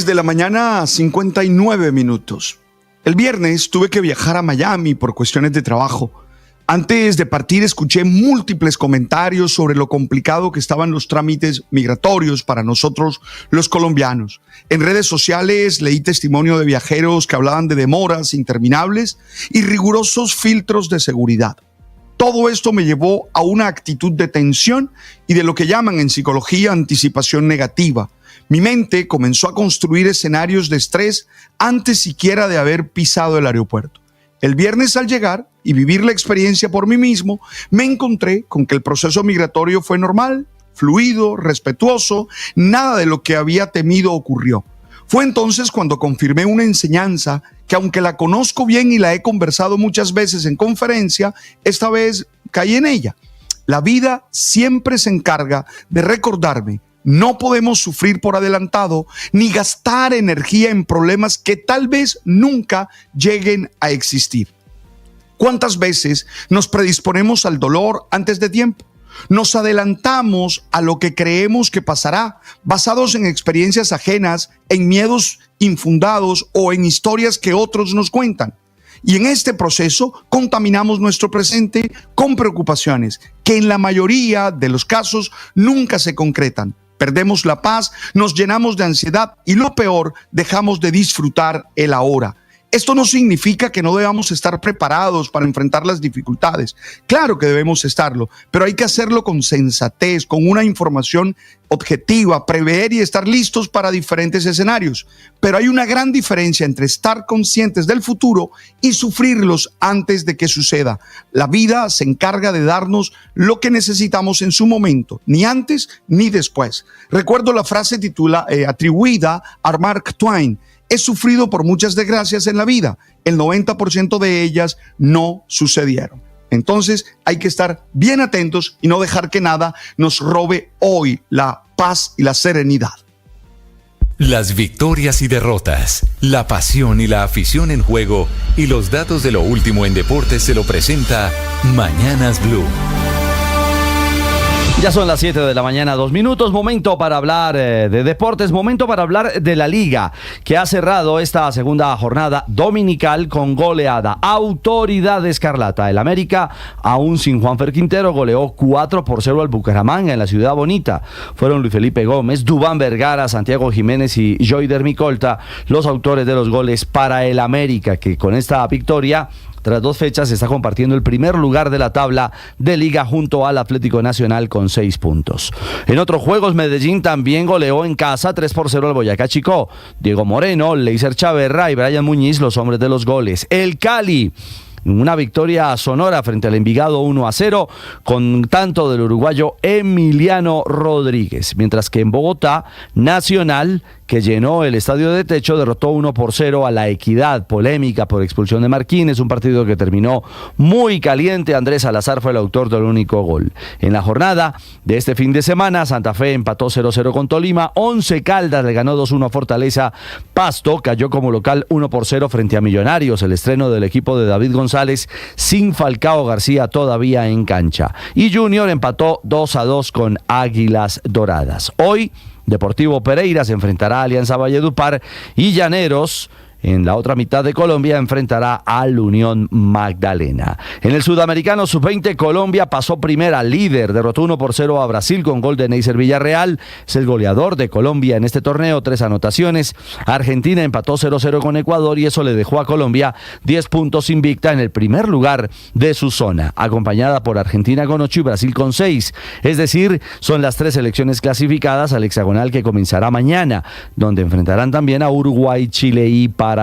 de la mañana, 59 minutos. El viernes tuve que viajar a Miami por cuestiones de trabajo. Antes de partir escuché múltiples comentarios sobre lo complicado que estaban los trámites migratorios para nosotros los colombianos. En redes sociales leí testimonio de viajeros que hablaban de demoras interminables y rigurosos filtros de seguridad. Todo esto me llevó a una actitud de tensión y de lo que llaman en psicología anticipación negativa. Mi mente comenzó a construir escenarios de estrés antes siquiera de haber pisado el aeropuerto. El viernes al llegar y vivir la experiencia por mí mismo, me encontré con que el proceso migratorio fue normal, fluido, respetuoso, nada de lo que había temido ocurrió. Fue entonces cuando confirmé una enseñanza que, aunque la conozco bien y la he conversado muchas veces en conferencia, esta vez caí en ella. La vida siempre se encarga de recordarme: no podemos sufrir por adelantado ni gastar energía en problemas que tal vez nunca lleguen a existir. ¿Cuántas veces nos predisponemos al dolor antes de tiempo? Nos adelantamos a lo que creemos que pasará, basados en experiencias ajenas, en miedos infundados o en historias que otros nos cuentan. Y en este proceso contaminamos nuestro presente con preocupaciones que en la mayoría de los casos nunca se concretan. Perdemos la paz, nos llenamos de ansiedad y lo peor, dejamos de disfrutar el ahora. Esto no significa que no debamos estar preparados para enfrentar las dificultades. Claro que debemos estarlo, pero hay que hacerlo con sensatez, con una información objetiva, prever y estar listos para diferentes escenarios. Pero hay una gran diferencia entre estar conscientes del futuro y sufrirlos antes de que suceda. La vida se encarga de darnos lo que necesitamos en su momento, ni antes ni después. Recuerdo la frase atribuida a Mark Twain: he sufrido por muchas desgracias en la vida, el 90% de ellas no sucedieron. Entonces hay que estar bien atentos y no dejar que nada nos robe hoy la paz y la serenidad. Las victorias y derrotas, la pasión y la afición en juego y los datos de lo último en deportes se lo presenta Mañanas Blue. Ya son las 7 de la mañana, 2 minutos, momento para hablar de deportes, momento para hablar de la Liga, que ha cerrado esta segunda jornada dominical con goleada. Autoridad Escarlata, el América, aún sin Juanfer Quintero, goleó 4-0 al Bucaramanga en la Ciudad Bonita. Fueron Luis Felipe Gómez, Duván Vergara, Santiago Jiménez y Joyder Micolta los autores de los goles para el América, que con esta victoria, tras 2 fechas, está compartiendo el primer lugar de la tabla de Liga junto al Atlético Nacional con 6 puntos. En otros juegos, Medellín también goleó en casa 3-0 al Boyacá Chicó. Diego Moreno, Leiser Chaverra y Brian Muñiz, los hombres de los goles. El Cali, una victoria sonora frente al Envigado 1-0 con tanto del uruguayo Emiliano Rodríguez. Mientras que en Bogotá, Nacional, que llenó el estadio de techo, derrotó 1-0 a La Equidad. Polémica por expulsión de Marquínez, un partido que terminó muy caliente. Andrés Salazar fue el autor del único gol. En la jornada de este fin de semana, Santa Fe empató 0-0 con Tolima, Once Caldas le ganó 2-1 a Fortaleza, Pasto cayó como local 1-0 frente a Millonarios, el estreno del equipo de David González sin Falcao García todavía en cancha. Y Junior empató 2-2 con Águilas Doradas. Hoy, Deportivo Pereira se enfrentará a Alianza Valledupar y Llaneros, en la otra mitad de Colombia, enfrentará al Unión Magdalena. En el Sudamericano Sub-20, Colombia pasó primera, líder, derrotó 1-0 a Brasil con gol de Neisser Villarreal, es el goleador de Colombia en este torneo, 3 anotaciones. Argentina empató 0-0 con Ecuador y eso le dejó a Colombia 10 puntos invicta en el primer lugar de su zona, acompañada por Argentina con 8 y Brasil con 6. Es decir, son las 3 selecciones clasificadas al hexagonal que comenzará mañana, donde enfrentarán también a Uruguay, Chile y Paraguay.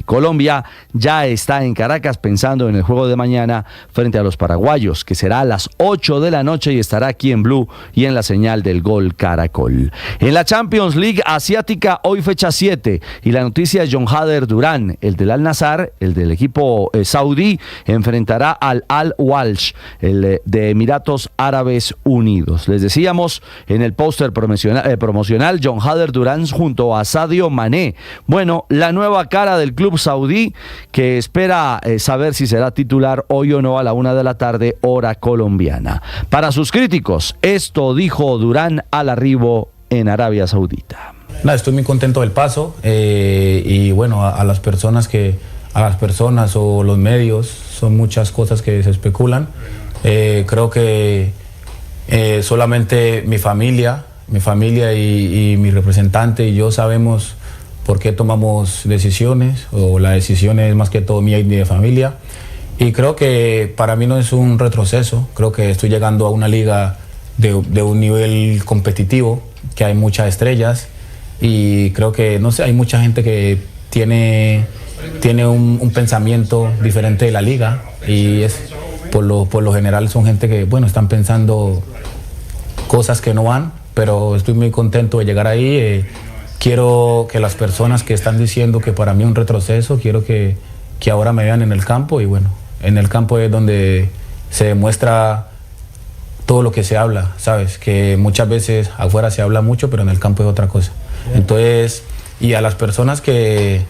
Colombia ya está en Caracas pensando en el juego de mañana frente a los paraguayos, que será a las 8 de la noche y estará aquí en Blue y en la señal del Gol Caracol. En la Champions League Asiática, hoy fecha 7, y la noticia es John Hader Durán, el del Al-Nassr, el del equipo saudí, enfrentará al Al-Walsh, el de Emiratos Árabes Unidos. Les decíamos en el póster promocional, John Hader Durán junto a Sadio Mané. Bueno, la nueva cara del club saudí, que espera saber si será titular hoy o no a la 1 de la tarde, hora colombiana. Para sus críticos, esto dijo Durán al arribo en Arabia Saudita. Nada, estoy muy contento del paso y bueno, a las personas o los medios, son muchas cosas que se especulan. Creo que solamente mi familia y mi representante y yo sabemos por qué tomamos decisiones, o la decisión es más que todo mía y de familia. Y creo que para mí no es un retroceso, creo que estoy llegando a una liga de un nivel competitivo, que hay muchas estrellas y creo que, no sé, hay mucha gente que tiene un pensamiento diferente de la liga y por lo general son gente que, bueno, están pensando cosas que no van, pero estoy muy contento de llegar ahí. Quiero que las personas que están diciendo que para mí es un retroceso, quiero que ahora me vean en el campo y bueno, en el campo es donde se demuestra todo lo que se habla, ¿sabes? Que muchas veces afuera se habla mucho, pero en el campo es otra cosa. Entonces, y a las personas que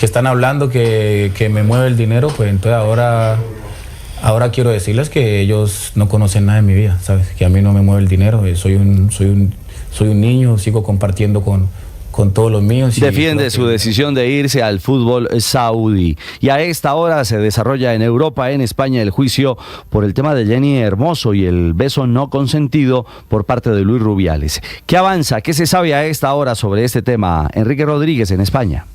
están hablando que me mueve el dinero, pues entonces ahora quiero decirles que ellos no conocen nada de mi vida, ¿sabes? Que a mí no me mueve el dinero, soy un niño, sigo compartiendo con todos los míos. Defiende su decisión de irse al fútbol saudí. Y a esta hora se desarrolla en Europa, en España, el juicio por el tema de Jenny Hermoso y el beso no consentido por parte de Luis Rubiales. ¿Qué avanza? ¿Qué se sabe a esta hora sobre este tema? Enrique Rodríguez en España.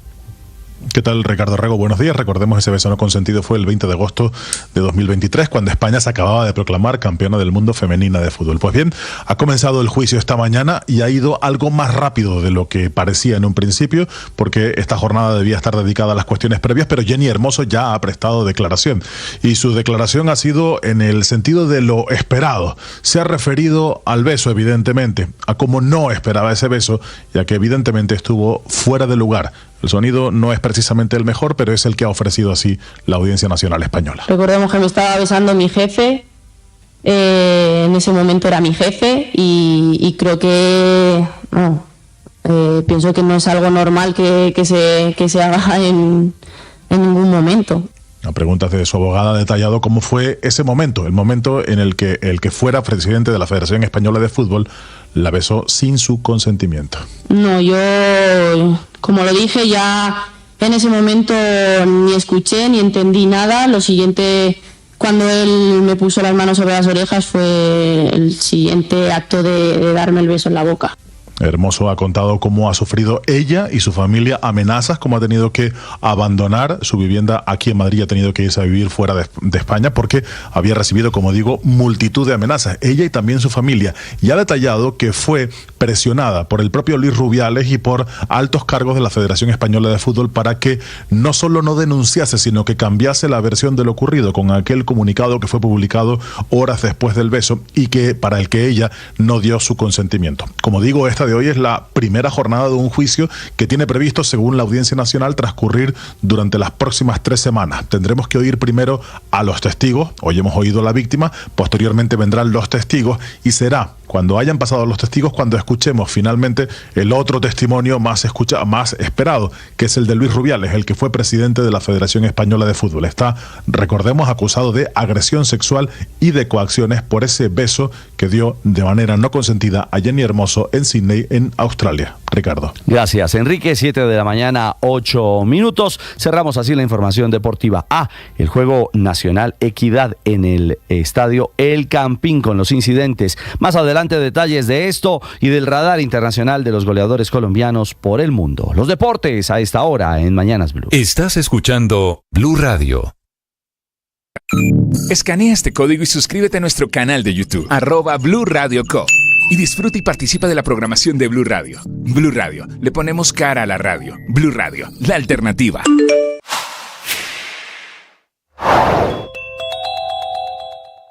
¿Qué tal, Ricardo Rego? Buenos días. Recordemos, ese beso no consentido fue el 20 de agosto de 2023, cuando España se acababa de proclamar campeona del mundo femenina de fútbol. Pues bien, ha comenzado el juicio esta mañana y ha ido algo más rápido de lo que parecía en un principio, porque esta jornada debía estar dedicada a las cuestiones previas, pero Jenny Hermoso ya ha prestado declaración. Y su declaración ha sido en el sentido de lo esperado. Se ha referido al beso, evidentemente, a cómo no esperaba ese beso, ya que evidentemente estuvo fuera de lugar. El sonido no es precisamente el mejor, pero es el que ha ofrecido así la Audiencia Nacional Española. Recordemos que me estaba besando mi jefe, en ese momento era mi jefe, y creo que pienso que no es algo normal que se haga en ningún momento. A preguntas de su abogada ha detallado cómo fue ese momento, el momento en el que fuera presidente de la Federación Española de Fútbol la besó sin su consentimiento. No, yo, como lo dije, ya en ese momento ni escuché ni entendí nada. Lo siguiente, cuando él me puso las manos sobre las orejas, fue el siguiente acto de darme el beso en la boca. Hermoso ha contado cómo ha sufrido ella y su familia amenazas, cómo ha tenido que abandonar su vivienda aquí en Madrid, ha tenido que irse a vivir fuera de España porque había recibido, como digo, multitud de amenazas, ella y también su familia. Y ha detallado que fue presionada por el propio Luis Rubiales y por altos cargos de la Federación Española de Fútbol para que no solo no denunciase, sino que cambiase la versión de lo ocurrido con aquel comunicado que fue publicado horas después del beso y que para el que ella no dio su consentimiento. Como digo, esta de hoy es la primera jornada de un juicio que tiene previsto, según la Audiencia Nacional, transcurrir durante las próximas 3 semanas. Tendremos que oír primero a los testigos. Hoy hemos oído a la víctima, posteriormente vendrán los testigos y será cuando hayan pasado los testigos cuando escuchemos finalmente el otro testimonio más esperado, que es el de Luis Rubiales, el que fue presidente de la Federación Española de Fútbol. Está, recordemos, acusado de agresión sexual y de coacciones por ese beso que dio de manera no consentida a Jenny Hermoso en Sydney, en Australia. Ricardo. Gracias, Enrique. 7 de la mañana, 8 minutos. Cerramos así la información deportiva. El Juego Nacional Equidad en el estadio El Campín con los incidentes. Más adelante detalles de esto y del radar internacional de los goleadores colombianos por el mundo. Los deportes a esta hora en Mañanas Blue. Estás escuchando Blue Radio. Escanea este código y suscríbete a nuestro canal de YouTube, @Blue Radio Co. Y disfruta y participa de la programación de Blue Radio. Blue Radio, le ponemos cara a la radio. Blue Radio, la alternativa.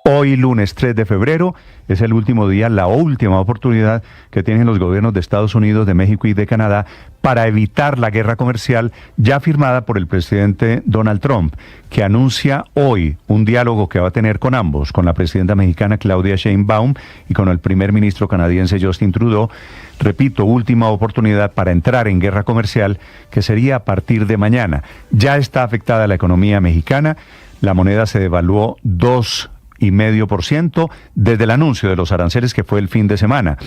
Hoy, lunes 3 de febrero, es el último día, la última oportunidad que tienen los gobiernos de Estados Unidos, de México y de Canadá para evitar la guerra comercial ya firmada por el presidente Donald Trump, que anuncia hoy un diálogo que va a tener con ambos, con la presidenta mexicana Claudia Sheinbaum y con el primer ministro canadiense Justin Trudeau. Repito, última oportunidad para entrar en guerra comercial, que sería a partir de mañana. Ya está afectada la economía mexicana, la moneda se devaluó 2 4,5% desde el anuncio de los aranceles que fue el fin de semana.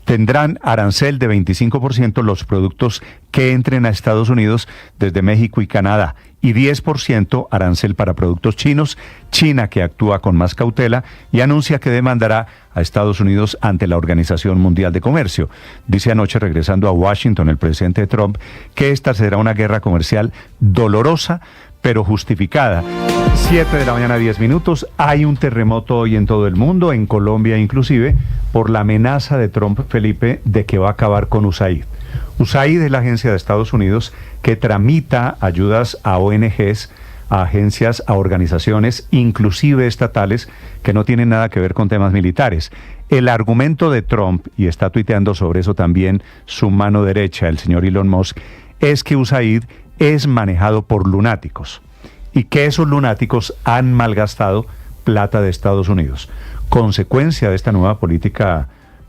Tendrán arancel de 25% los productos que entren a Estados Unidos desde México y Canadá, y 10% arancel para productos chinos. China, que actúa con más cautela y anuncia que demandará a Estados Unidos ante la Organización Mundial de Comercio. Dice anoche, regresando a Washington, el presidente Trump, que esta será una guerra comercial dolorosa, pero justificada. 7 de la mañana, 10 minutos. Hay un terremoto hoy en todo el mundo, en Colombia inclusive, por la amenaza de Trump, Felipe, de que va a acabar con USAID. USAID es la agencia de Estados Unidos que tramita ayudas a ONGs, a agencias, a organizaciones, inclusive estatales, que no tienen nada que ver con temas militares. El argumento de Trump, y está tuiteando sobre eso también su mano derecha, el señor Elon Musk, es que USAID es manejado por lunáticos y que esos lunáticos han malgastado plata de Estados Unidos. Consecuencia de esta nueva política,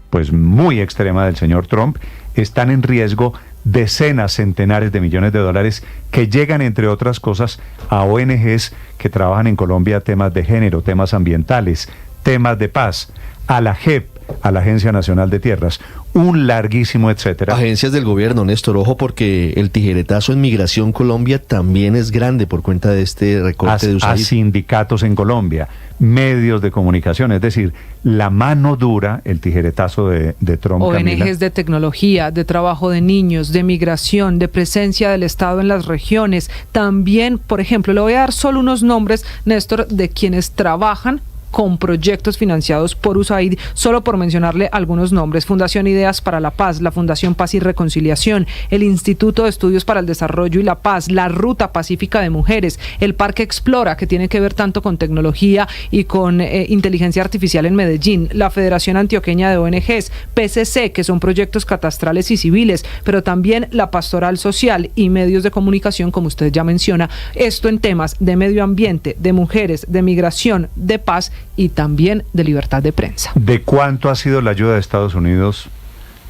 pues muy extrema del señor Trump, están en riesgo decenas, centenares de millones de dólares que llegan, entre otras cosas, a ONGs que trabajan en Colombia temas de género, temas ambientales, temas de paz, a la JEP, a la Agencia Nacional de Tierras, un larguísimo etcétera. Agencias del gobierno, Néstor, ojo, porque el tijeretazo en Migración Colombia también es grande por cuenta de este recorte de USAID. A sindicatos en Colombia, medios de comunicación, es decir, la mano dura, el tijeretazo de Trump. ONGs, Camila, de tecnología, de trabajo de niños, de migración, de presencia del Estado en las regiones. También, por ejemplo, le voy a dar solo unos nombres, Néstor, de quienes trabajan con proyectos financiados por USAID, solo por mencionarle algunos nombres: Fundación Ideas para la Paz, la Fundación Paz y Reconciliación, el Instituto de Estudios para el Desarrollo y la Paz, la Ruta Pacífica de Mujeres, el Parque Explora, que tiene que ver tanto con tecnología y con inteligencia artificial en Medellín, la Federación Antioqueña de ONGs, PCC, que son proyectos catastrales y civiles, pero también la Pastoral Social y medios de comunicación, como usted ya menciona, esto en temas de medio ambiente, de mujeres, de migración, de paz y también de libertad de prensa. ¿De cuánto ha sido la ayuda de Estados Unidos,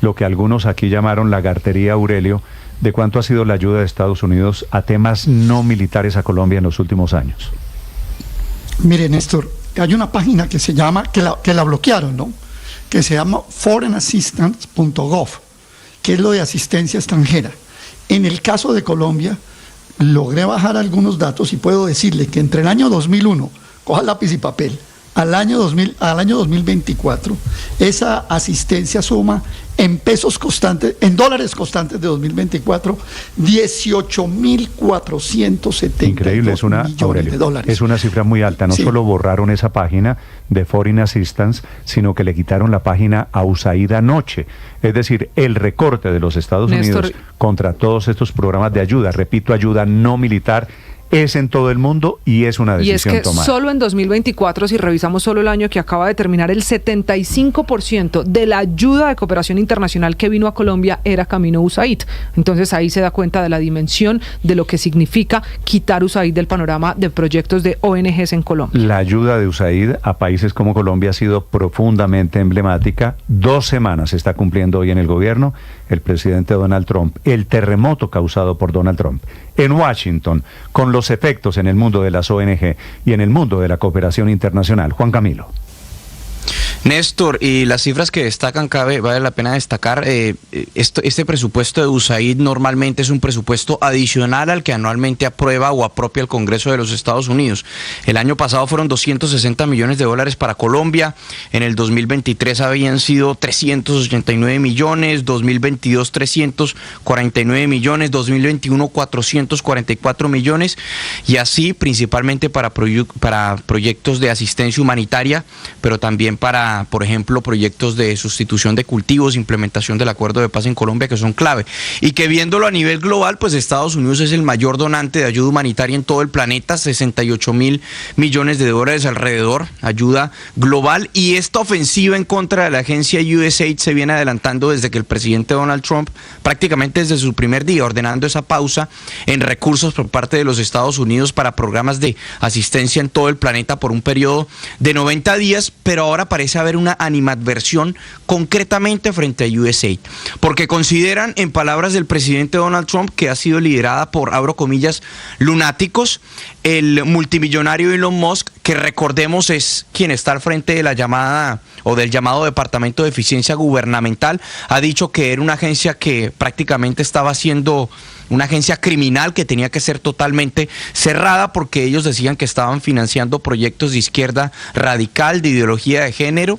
lo que algunos aquí llamaron lagartería, Aurelio? ¿De cuánto ha sido la ayuda de Estados Unidos a temas no militares a Colombia en los últimos años? Mire, Néstor, hay una página que se llama, que la bloquearon, ¿no? Que se llama foreignassistance.gov, que es lo de asistencia extranjera. En el caso de Colombia, logré bajar algunos datos y puedo decirle que entre el año 2001, coja lápiz y papel, al año 2024, esa asistencia suma en pesos constantes, en dólares constantes de 2024, 18.472 Increíble, es una, millones Aurelio, de dólares. Es una cifra muy alta. No Sí. solo borraron esa página de Foreign Assistance, sino que le quitaron la página a USAID anoche. Es decir, el recorte de los Estados Néstor, Unidos contra todos estos programas de ayuda, repito, ayuda no militar, es en todo el mundo y es una decisión Y es que tomada. solo en 2024, si revisamos solo el año que acaba de terminar, el 75% de la ayuda de cooperación internacional que vino a Colombia era camino USAID. Entonces ahí se da cuenta de la dimensión de lo que significa quitar USAID del panorama de proyectos de ONGs en Colombia. La ayuda de USAID a países como Colombia ha sido profundamente emblemática. 2 semanas está cumpliendo hoy en el gobierno el presidente Donald Trump. El terremoto causado por Donald Trump en Washington, con los efectos en el mundo de las ONG y en el mundo de la cooperación internacional. Juan Camilo. Néstor, y las cifras que destacan, vale la pena destacar, este presupuesto de USAID normalmente es un presupuesto adicional al que anualmente aprueba o apropia el Congreso de los Estados Unidos. El año pasado fueron 260 millones de dólares para Colombia, en el 2023 habían sido 389 millones, 2022 349 millones, 2021 444 millones, y así principalmente para proyectos de asistencia humanitaria, pero también para, por ejemplo, proyectos de sustitución de cultivos, implementación del acuerdo de paz en Colombia, que son clave. Y que viéndolo a nivel global, pues Estados Unidos es el mayor donante de ayuda humanitaria en todo el planeta, 68.000 millones de dólares alrededor, ayuda global. Y esta ofensiva en contra de la agencia USAID se viene adelantando desde que el presidente Donald Trump, prácticamente desde su primer día, ordenando esa pausa en recursos por parte de los Estados Unidos para programas de asistencia en todo el planeta por un periodo de 90 días, pero ahora parece a haber una animadversión concretamente frente a USAID, porque consideran, en palabras del presidente Donald Trump, que ha sido liderada por, abro comillas, lunáticos. El multimillonario Elon Musk, que recordemos es quien está al frente de la llamada o del llamado Departamento de Eficiencia Gubernamental, ha dicho que era una agencia que prácticamente estaba siendo una agencia criminal que tenía que ser totalmente cerrada porque ellos decían que estaban financiando proyectos de izquierda radical, de ideología de género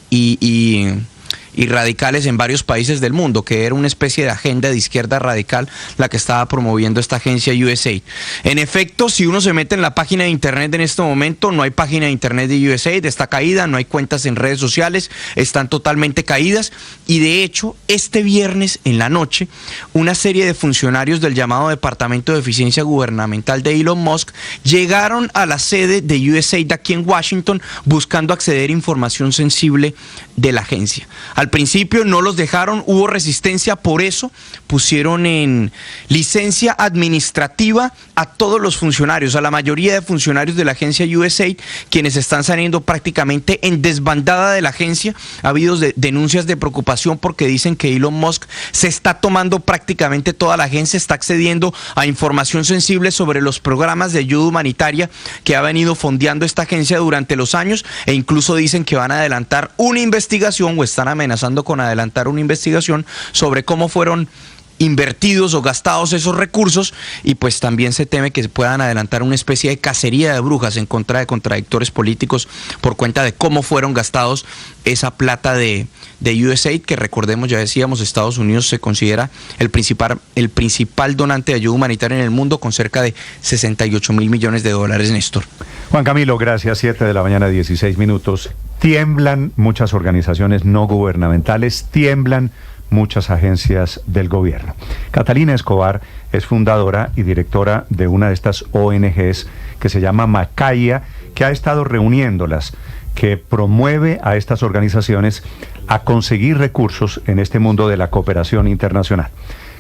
y radicales en varios países del mundo, que era una especie de agenda de izquierda radical la que estaba promoviendo esta agencia USAID. En efecto, si uno se mete en la página de internet en este momento, no hay página de internet de USAID, está caída, no hay cuentas en redes sociales, están totalmente caídas, y de hecho, este viernes en la noche, una serie de funcionarios del llamado Departamento de Eficiencia Gubernamental de Elon Musk llegaron a la sede de USAID aquí en Washington buscando acceder a información sensible de la agencia. Al principio no los dejaron, hubo resistencia, por eso pusieron en licencia administrativa a todos los funcionarios, a la mayoría de funcionarios de la agencia USAID, quienes están saliendo prácticamente en desbandada de la agencia. Ha habido denuncias de preocupación porque dicen que Elon Musk se está tomando prácticamente toda la agencia, está accediendo a información sensible sobre los programas de ayuda humanitaria que ha venido fondeando esta agencia durante los años, e incluso dicen que van a adelantar una investigación o están amenazando con adelantar una investigación sobre cómo fueron invertidos o gastados esos recursos, y pues también se teme que se puedan adelantar una especie de cacería de brujas en contra de contradictores políticos por cuenta de cómo fueron gastados esa plata de USAID, que recordemos, ya decíamos, Estados Unidos se considera el principal donante de ayuda humanitaria en el mundo con cerca de 68.000 millones de dólares, Néstor. Juan Camilo, gracias. 7 de la mañana, 16 minutos. Tiemblan muchas organizaciones no gubernamentales, tiemblan muchas agencias del gobierno. Catalina Escobar es fundadora y directora de una de estas ONGs que se llama Macaya, que ha estado reuniéndolas, que promueve a estas organizaciones a conseguir recursos en este mundo de la cooperación internacional.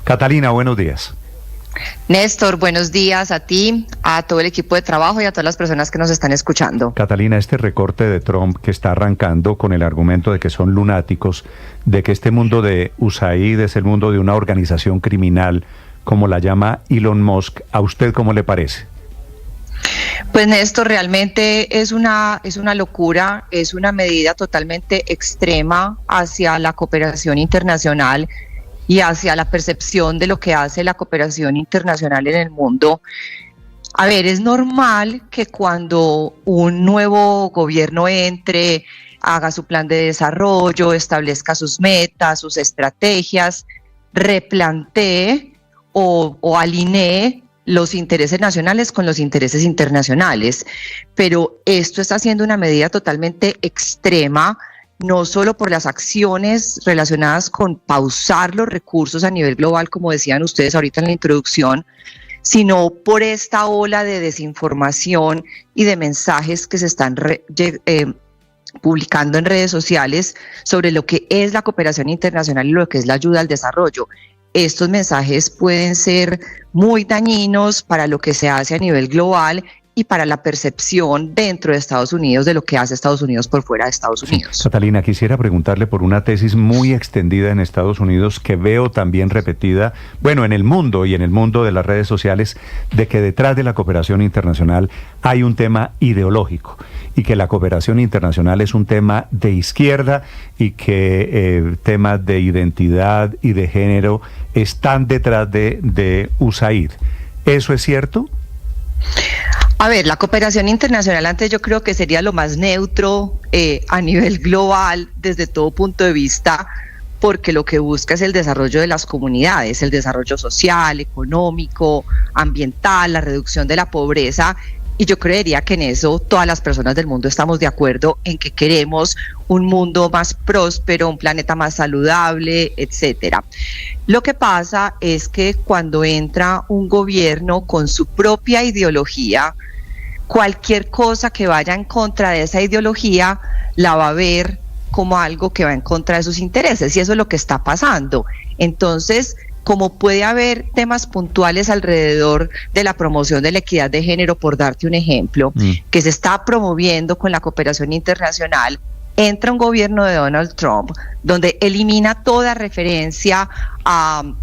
Catalina, buenos días. Néstor, buenos días a ti, a todo el equipo de trabajo y a todas las personas que nos están escuchando. Catalina, este recorte de Trump que está arrancando con el argumento de que son lunáticos, de que este mundo de USAID es el mundo de una organización criminal, como la llama Elon Musk, ¿a usted cómo le parece? Pues Néstor, realmente es una locura, es una medida totalmente extrema hacia la cooperación internacional y hacia la percepción de lo que hace la cooperación internacional en el mundo. A ver, es normal que cuando un nuevo gobierno entre, haga su plan de desarrollo, establezca sus metas, sus estrategias, replantee o alinee los intereses nacionales con los intereses internacionales. Pero esto está siendo una medida totalmente extrema, no solo por las acciones relacionadas con pausar los recursos a nivel global, como decían ustedes ahorita en la introducción, sino por esta ola de desinformación y de mensajes que se están publicando en redes sociales sobre lo que es la cooperación internacional y lo que es la ayuda al desarrollo. Estos mensajes pueden ser muy dañinos para lo que se hace a nivel global y para la percepción dentro de Estados Unidos de lo que hace Estados Unidos por fuera de Estados Unidos. Sí. Catalina, quisiera preguntarle por una tesis muy extendida en Estados Unidos que veo también repetida, bueno, en el mundo y en el mundo de las redes sociales, de que detrás de la cooperación internacional hay un tema ideológico y que la cooperación internacional es un tema de izquierda y que temas de identidad y de género están detrás de USAID. ¿Eso es cierto? A ver, la cooperación internacional antes yo creo que sería lo más neutro a nivel global desde todo punto de vista, porque lo que busca es el desarrollo de las comunidades, el desarrollo social, económico, ambiental, la reducción de la pobreza, y yo creería que en eso todas las personas del mundo estamos de acuerdo en que queremos un mundo más próspero, un planeta más saludable, etcétera. Lo que pasa es que cuando entra un gobierno con su propia ideología, cualquier cosa que vaya en contra de esa ideología la va a ver como algo que va en contra de sus intereses, y eso es lo que está pasando. Entonces, como puede haber temas puntuales alrededor de la promoción de la equidad de género, por darte un ejemplo, que se está promoviendo con la cooperación internacional, entra un gobierno de Donald Trump donde elimina toda referencia al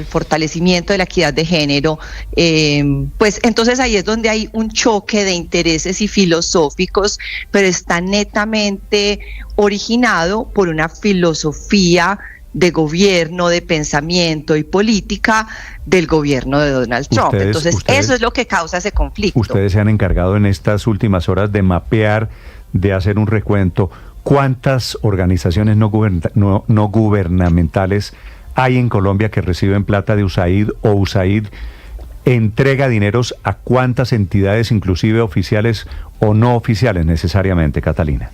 fortalecimiento de la equidad de género, pues entonces ahí es donde hay un choque de intereses y filosóficos, pero está netamente originado por una filosofía de gobierno, de pensamiento y política del gobierno de Donald Trump. Entonces eso es lo que causa ese conflicto. Ustedes se han encargado en estas últimas horas de mapear, de hacer un recuento. ¿Cuántas organizaciones no gubernamentales hay en Colombia que reciben plata de USAID, o USAID entrega dineros a cuántas entidades, inclusive oficiales o no oficiales necesariamente, Catalina?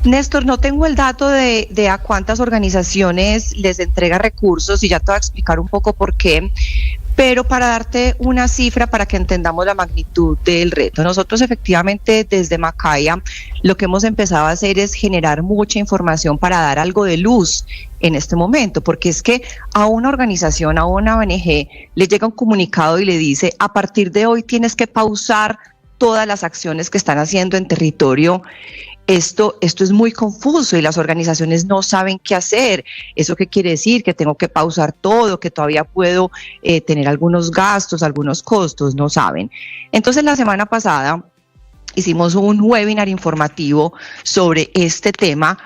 Néstor, no tengo el dato de a cuántas organizaciones les entrega recursos y ya te voy a explicar un poco por qué, pero para darte una cifra para que entendamos la magnitud del reto. Nosotros efectivamente desde Macaya lo que hemos empezado a hacer es generar mucha información para dar algo de luz en este momento, porque es que a una organización, a una ONG, le llega un comunicado y le dice: a partir de hoy tienes que pausar todas las acciones que están haciendo en territorio. Esto es muy confuso y las organizaciones no saben qué hacer. ¿Eso qué quiere decir? Que tengo que pausar todo, que todavía puedo tener algunos gastos, algunos costos, no saben. Entonces la semana pasada hicimos un webinar informativo sobre este tema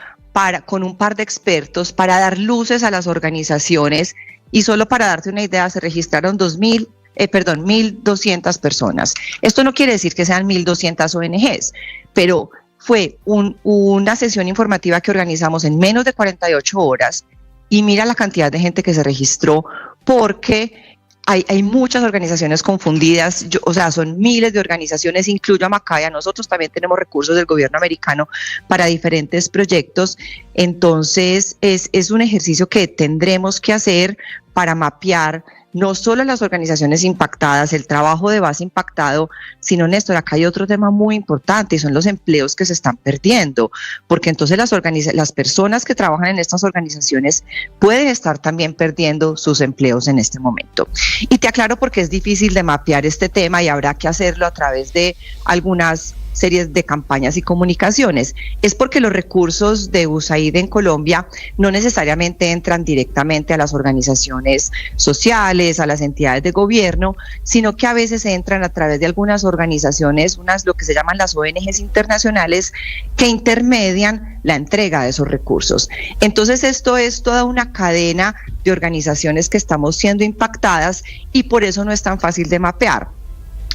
con un par de expertos para dar luces a las organizaciones, y solo para darte una idea se registraron 1.200 personas. Esto no quiere decir que sean 1.200 ONGs, pero fue una sesión informativa que organizamos en menos de 48 horas y mira la cantidad de gente que se registró, porque hay muchas organizaciones confundidas, son miles de organizaciones, incluyo a Macaya. Nosotros también tenemos recursos del gobierno americano para diferentes proyectos. Entonces es un ejercicio que tendremos que hacer para mapear no solo las organizaciones impactadas, el trabajo de base impactado, sino, Néstor, acá hay otro tema muy importante y son los empleos que se están perdiendo, porque entonces las personas que trabajan en estas organizaciones pueden estar también perdiendo sus empleos en este momento. Y te aclaro porque es difícil de mapear este tema y habrá que hacerlo a través de algunas series de campañas y comunicaciones. Es porque los recursos de USAID en Colombia no necesariamente entran directamente a las organizaciones sociales, a las entidades de gobierno, sino que a veces entran a través de algunas organizaciones, lo que se llaman las ONGs internacionales, que intermedian la entrega de esos recursos. Entonces esto es toda una cadena de organizaciones que estamos siendo impactadas y por eso no es tan fácil de mapear.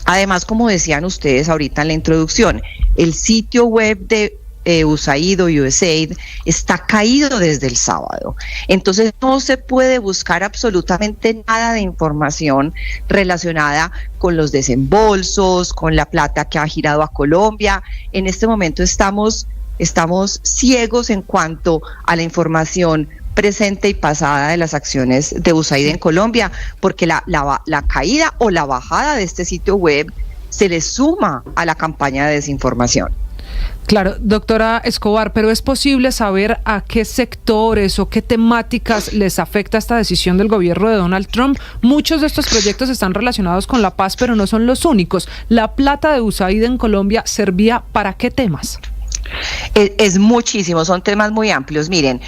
Además, como decían ustedes ahorita en la introducción, el sitio web de USAID o USAID está caído desde el sábado. Entonces no se puede buscar absolutamente nada de información relacionada con los desembolsos, con la plata que ha girado a Colombia. En este momento estamos ciegos en cuanto a la información presente y pasada de las acciones de USAID en Colombia, porque la caída o la bajada de este sitio web se le suma a la campaña de desinformación. Claro, doctora Escobar, pero ¿es posible saber a qué sectores o qué temáticas les afecta esta decisión del gobierno de Donald Trump? Muchos de estos proyectos están relacionados con la paz, pero no son los únicos. ¿La plata de USAID en Colombia servía para qué temas? Es muchísimo, son temas muy amplios. Miren,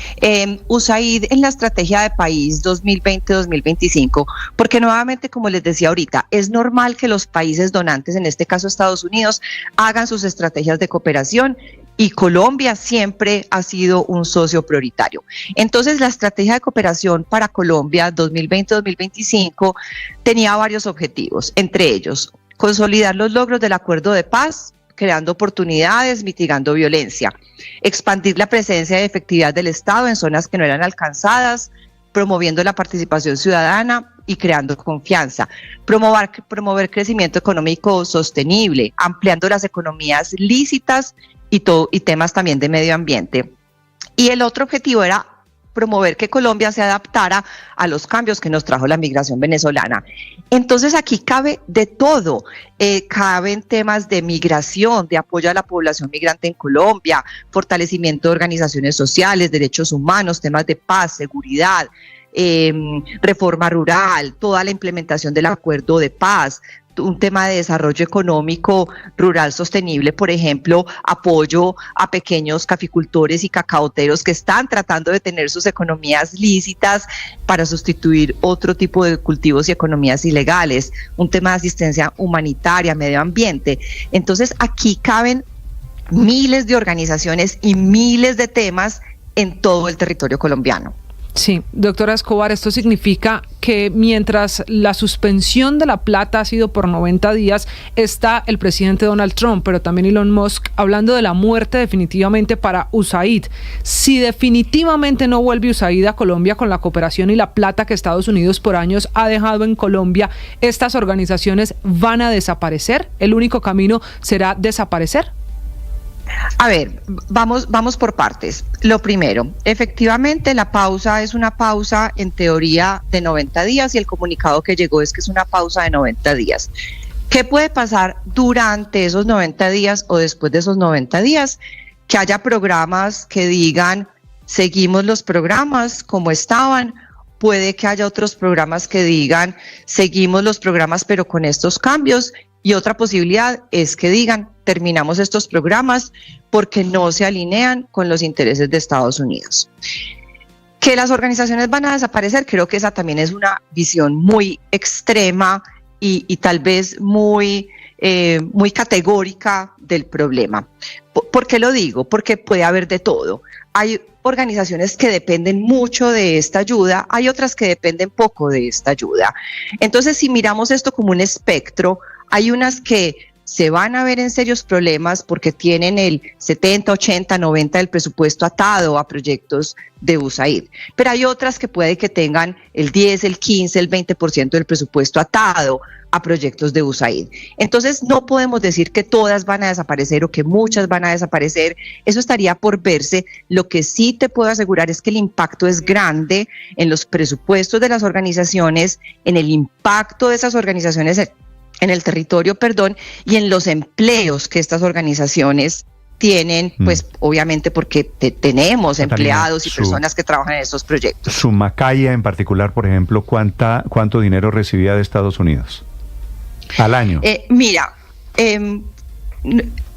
USAID en la estrategia de país 2020-2025, porque nuevamente, como les decía ahorita, es normal que los países donantes, en este caso Estados Unidos, hagan sus estrategias de cooperación, y Colombia siempre ha sido un socio prioritario. Entonces, la estrategia de cooperación para Colombia 2020-2025 tenía varios objetivos, entre ellos, consolidar los logros del acuerdo de paz, creando oportunidades, mitigando violencia, expandir la presencia y efectividad del Estado en zonas que no eran alcanzadas, promoviendo la participación ciudadana y creando confianza, promover crecimiento económico sostenible, ampliando las economías lícitas y temas también de medio ambiente. Y el otro objetivo era promover que Colombia se adaptara a los cambios que nos trajo la migración venezolana. Entonces aquí cabe de todo, caben temas de migración, de apoyo a la población migrante en Colombia, fortalecimiento de organizaciones sociales, derechos humanos, temas de paz, seguridad, reforma rural, toda la implementación del acuerdo de paz, un tema de desarrollo económico rural sostenible, por ejemplo, apoyo a pequeños caficultores y cacaoteros que están tratando de tener sus economías lícitas para sustituir otro tipo de cultivos y economías ilegales, un tema de asistencia humanitaria, medio ambiente. Entonces, aquí caben miles de organizaciones y miles de temas en todo el territorio colombiano. Sí, doctora Escobar, esto significa que mientras la suspensión de la plata ha sido por 90 días, está el presidente Donald Trump, pero también Elon Musk, hablando de la muerte definitivamente para USAID. Si definitivamente no vuelve USAID a Colombia con la cooperación y la plata que Estados Unidos por años ha dejado en Colombia, ¿estas organizaciones van a desaparecer? ¿El único camino será desaparecer? A ver, vamos por partes. Lo primero, efectivamente la pausa es una pausa en teoría de 90 días y el comunicado que llegó es que es una pausa de 90 días. ¿Qué puede pasar durante esos 90 días o después de esos 90 días? Que haya programas que digan, seguimos los programas como estaban. Puede que haya otros programas que digan, seguimos los programas pero con estos cambios. Y otra posibilidad es que digan, terminamos estos programas porque no se alinean con los intereses de Estados Unidos. Que las organizaciones van a desaparecer, creo que esa también es una visión muy extrema y tal vez muy categórica del problema. ¿Por qué lo digo? Porque puede haber de todo. Hay organizaciones que dependen mucho de esta ayuda, hay otras que dependen poco de esta ayuda. Entonces, si miramos esto como un espectro, hay unas que se van a ver en serios problemas porque tienen el 70, 80, 90 del presupuesto atado a proyectos de USAID. Pero hay otras que puede que tengan el 10, el 15, el 20% del presupuesto atado a proyectos de USAID. Entonces no podemos decir que todas van a desaparecer o que muchas van a desaparecer. Eso estaría por verse. Lo que sí te puedo asegurar es que el impacto es grande en los presupuestos de las organizaciones, en el impacto de esas organizaciones en el territorio, y en los empleos que estas organizaciones tienen, pues obviamente porque tenemos Catalina, empleados y personas que trabajan en estos proyectos. Sumacaya en particular, por ejemplo, ¿cuánto dinero recibía de Estados Unidos al año?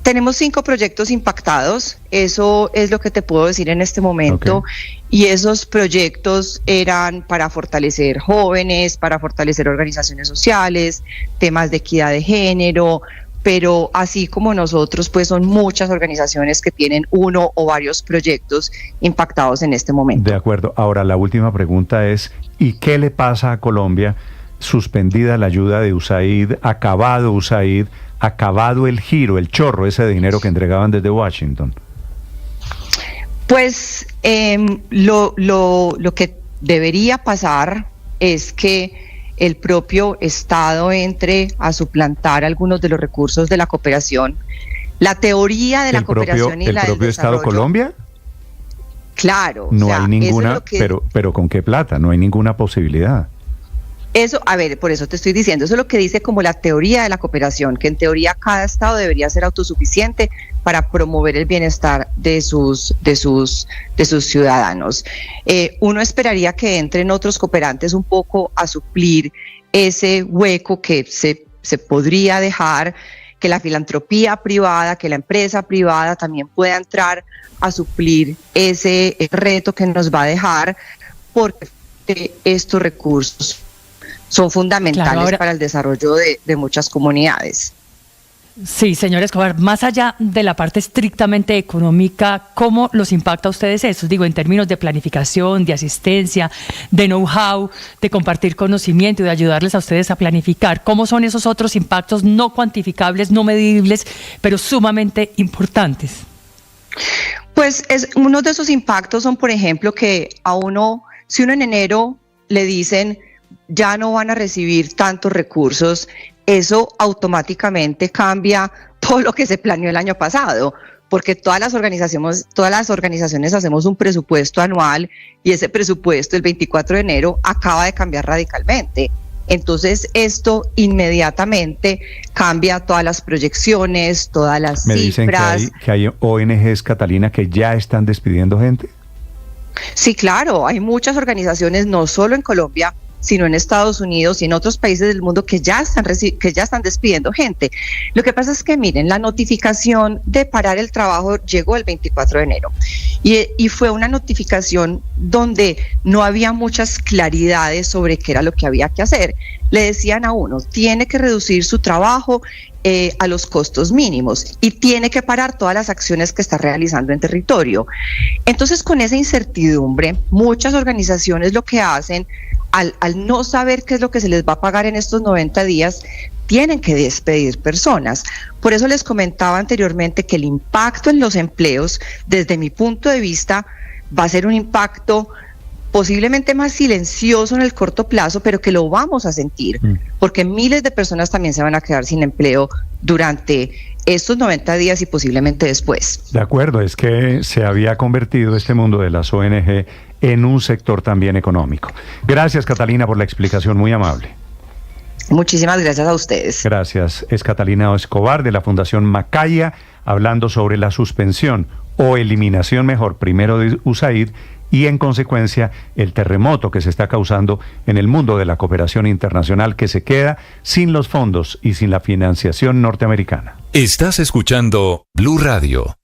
Tenemos 5 proyectos impactados, eso es lo que te puedo decir en este momento, y esos proyectos eran para fortalecer jóvenes, para fortalecer organizaciones sociales, temas de equidad de género, pero así como nosotros, pues son muchas organizaciones que tienen uno o varios proyectos impactados en este momento. De acuerdo. Ahora, la última pregunta es, ¿y qué le pasa a Colombia? Suspendida la ayuda de USAID, acabado USAID, acabado el giro, el chorro ese de dinero que entregaban desde Washington. Pues lo que debería pasar es que el propio Estado entre a suplantar algunos de los recursos de la cooperación. La teoría de la cooperación y la del desarrollo. ¿El propio Estado Colombia? Claro. No hay ninguna, pero ¿con qué plata? No hay ninguna posibilidad. Eso, a ver, por eso te estoy diciendo, eso es lo que dice como la teoría de la cooperación, que en teoría cada estado debería ser autosuficiente para promover el bienestar de sus ciudadanos. Uno esperaría que entren otros cooperantes un poco a suplir ese hueco que se podría dejar, que la filantropía privada, que la empresa privada también pueda entrar a suplir ese reto que nos va a dejar, porque estos recursos son fundamentales para el desarrollo de muchas comunidades. Sí, señor Escobar, más allá de la parte estrictamente económica, ¿cómo los impacta a ustedes eso? Digo, en términos de planificación, de asistencia, de know-how, de compartir conocimiento y de ayudarles a ustedes a planificar. ¿Cómo son esos otros impactos no cuantificables, no medibles, pero sumamente importantes? Pues uno de esos impactos son, por ejemplo, que si uno en enero le dicen ya no van a recibir tantos recursos, eso automáticamente cambia todo lo que se planeó el año pasado, porque todas las organizaciones hacemos un presupuesto anual y ese presupuesto el 24 de enero acaba de cambiar radicalmente. Entonces esto inmediatamente cambia todas las proyecciones, todas las cifras. Dicen que hay ONGs, Catalina, que ya están despidiendo gente. Sí, claro, hay muchas organizaciones, no solo en Colombia, sino en Estados Unidos y en otros países del mundo que ya están despidiendo gente. Lo que pasa es que, miren, la notificación de parar el trabajo llegó el 24 de enero y fue una notificación donde no había muchas claridades sobre qué era lo que había que hacer. Le decían a uno, tiene que reducir su trabajo a los costos mínimos y tiene que parar todas las acciones que está realizando en territorio. Entonces, con esa incertidumbre, muchas organizaciones lo que hacen, al no saber qué es lo que se les va a pagar en estos 90 días, tienen que despedir personas. Por eso les comentaba anteriormente que el impacto en los empleos, desde mi punto de vista, va a ser un impacto posiblemente más silencioso en el corto plazo, pero que lo vamos a sentir, porque miles de personas también se van a quedar sin empleo durante estos 90 días y posiblemente después. De acuerdo, es que se había convertido este mundo de las ONG en un sector también económico. Gracias, Catalina, por la explicación, muy amable. Muchísimas gracias a ustedes. Gracias. Es Catalina Escobar de la Fundación Macaya, hablando sobre la suspensión o eliminación, mejor, primero de USAID, y en consecuencia el terremoto que se está causando en el mundo de la cooperación internacional, que se queda sin los fondos y sin la financiación norteamericana. Estás escuchando Blue Radio.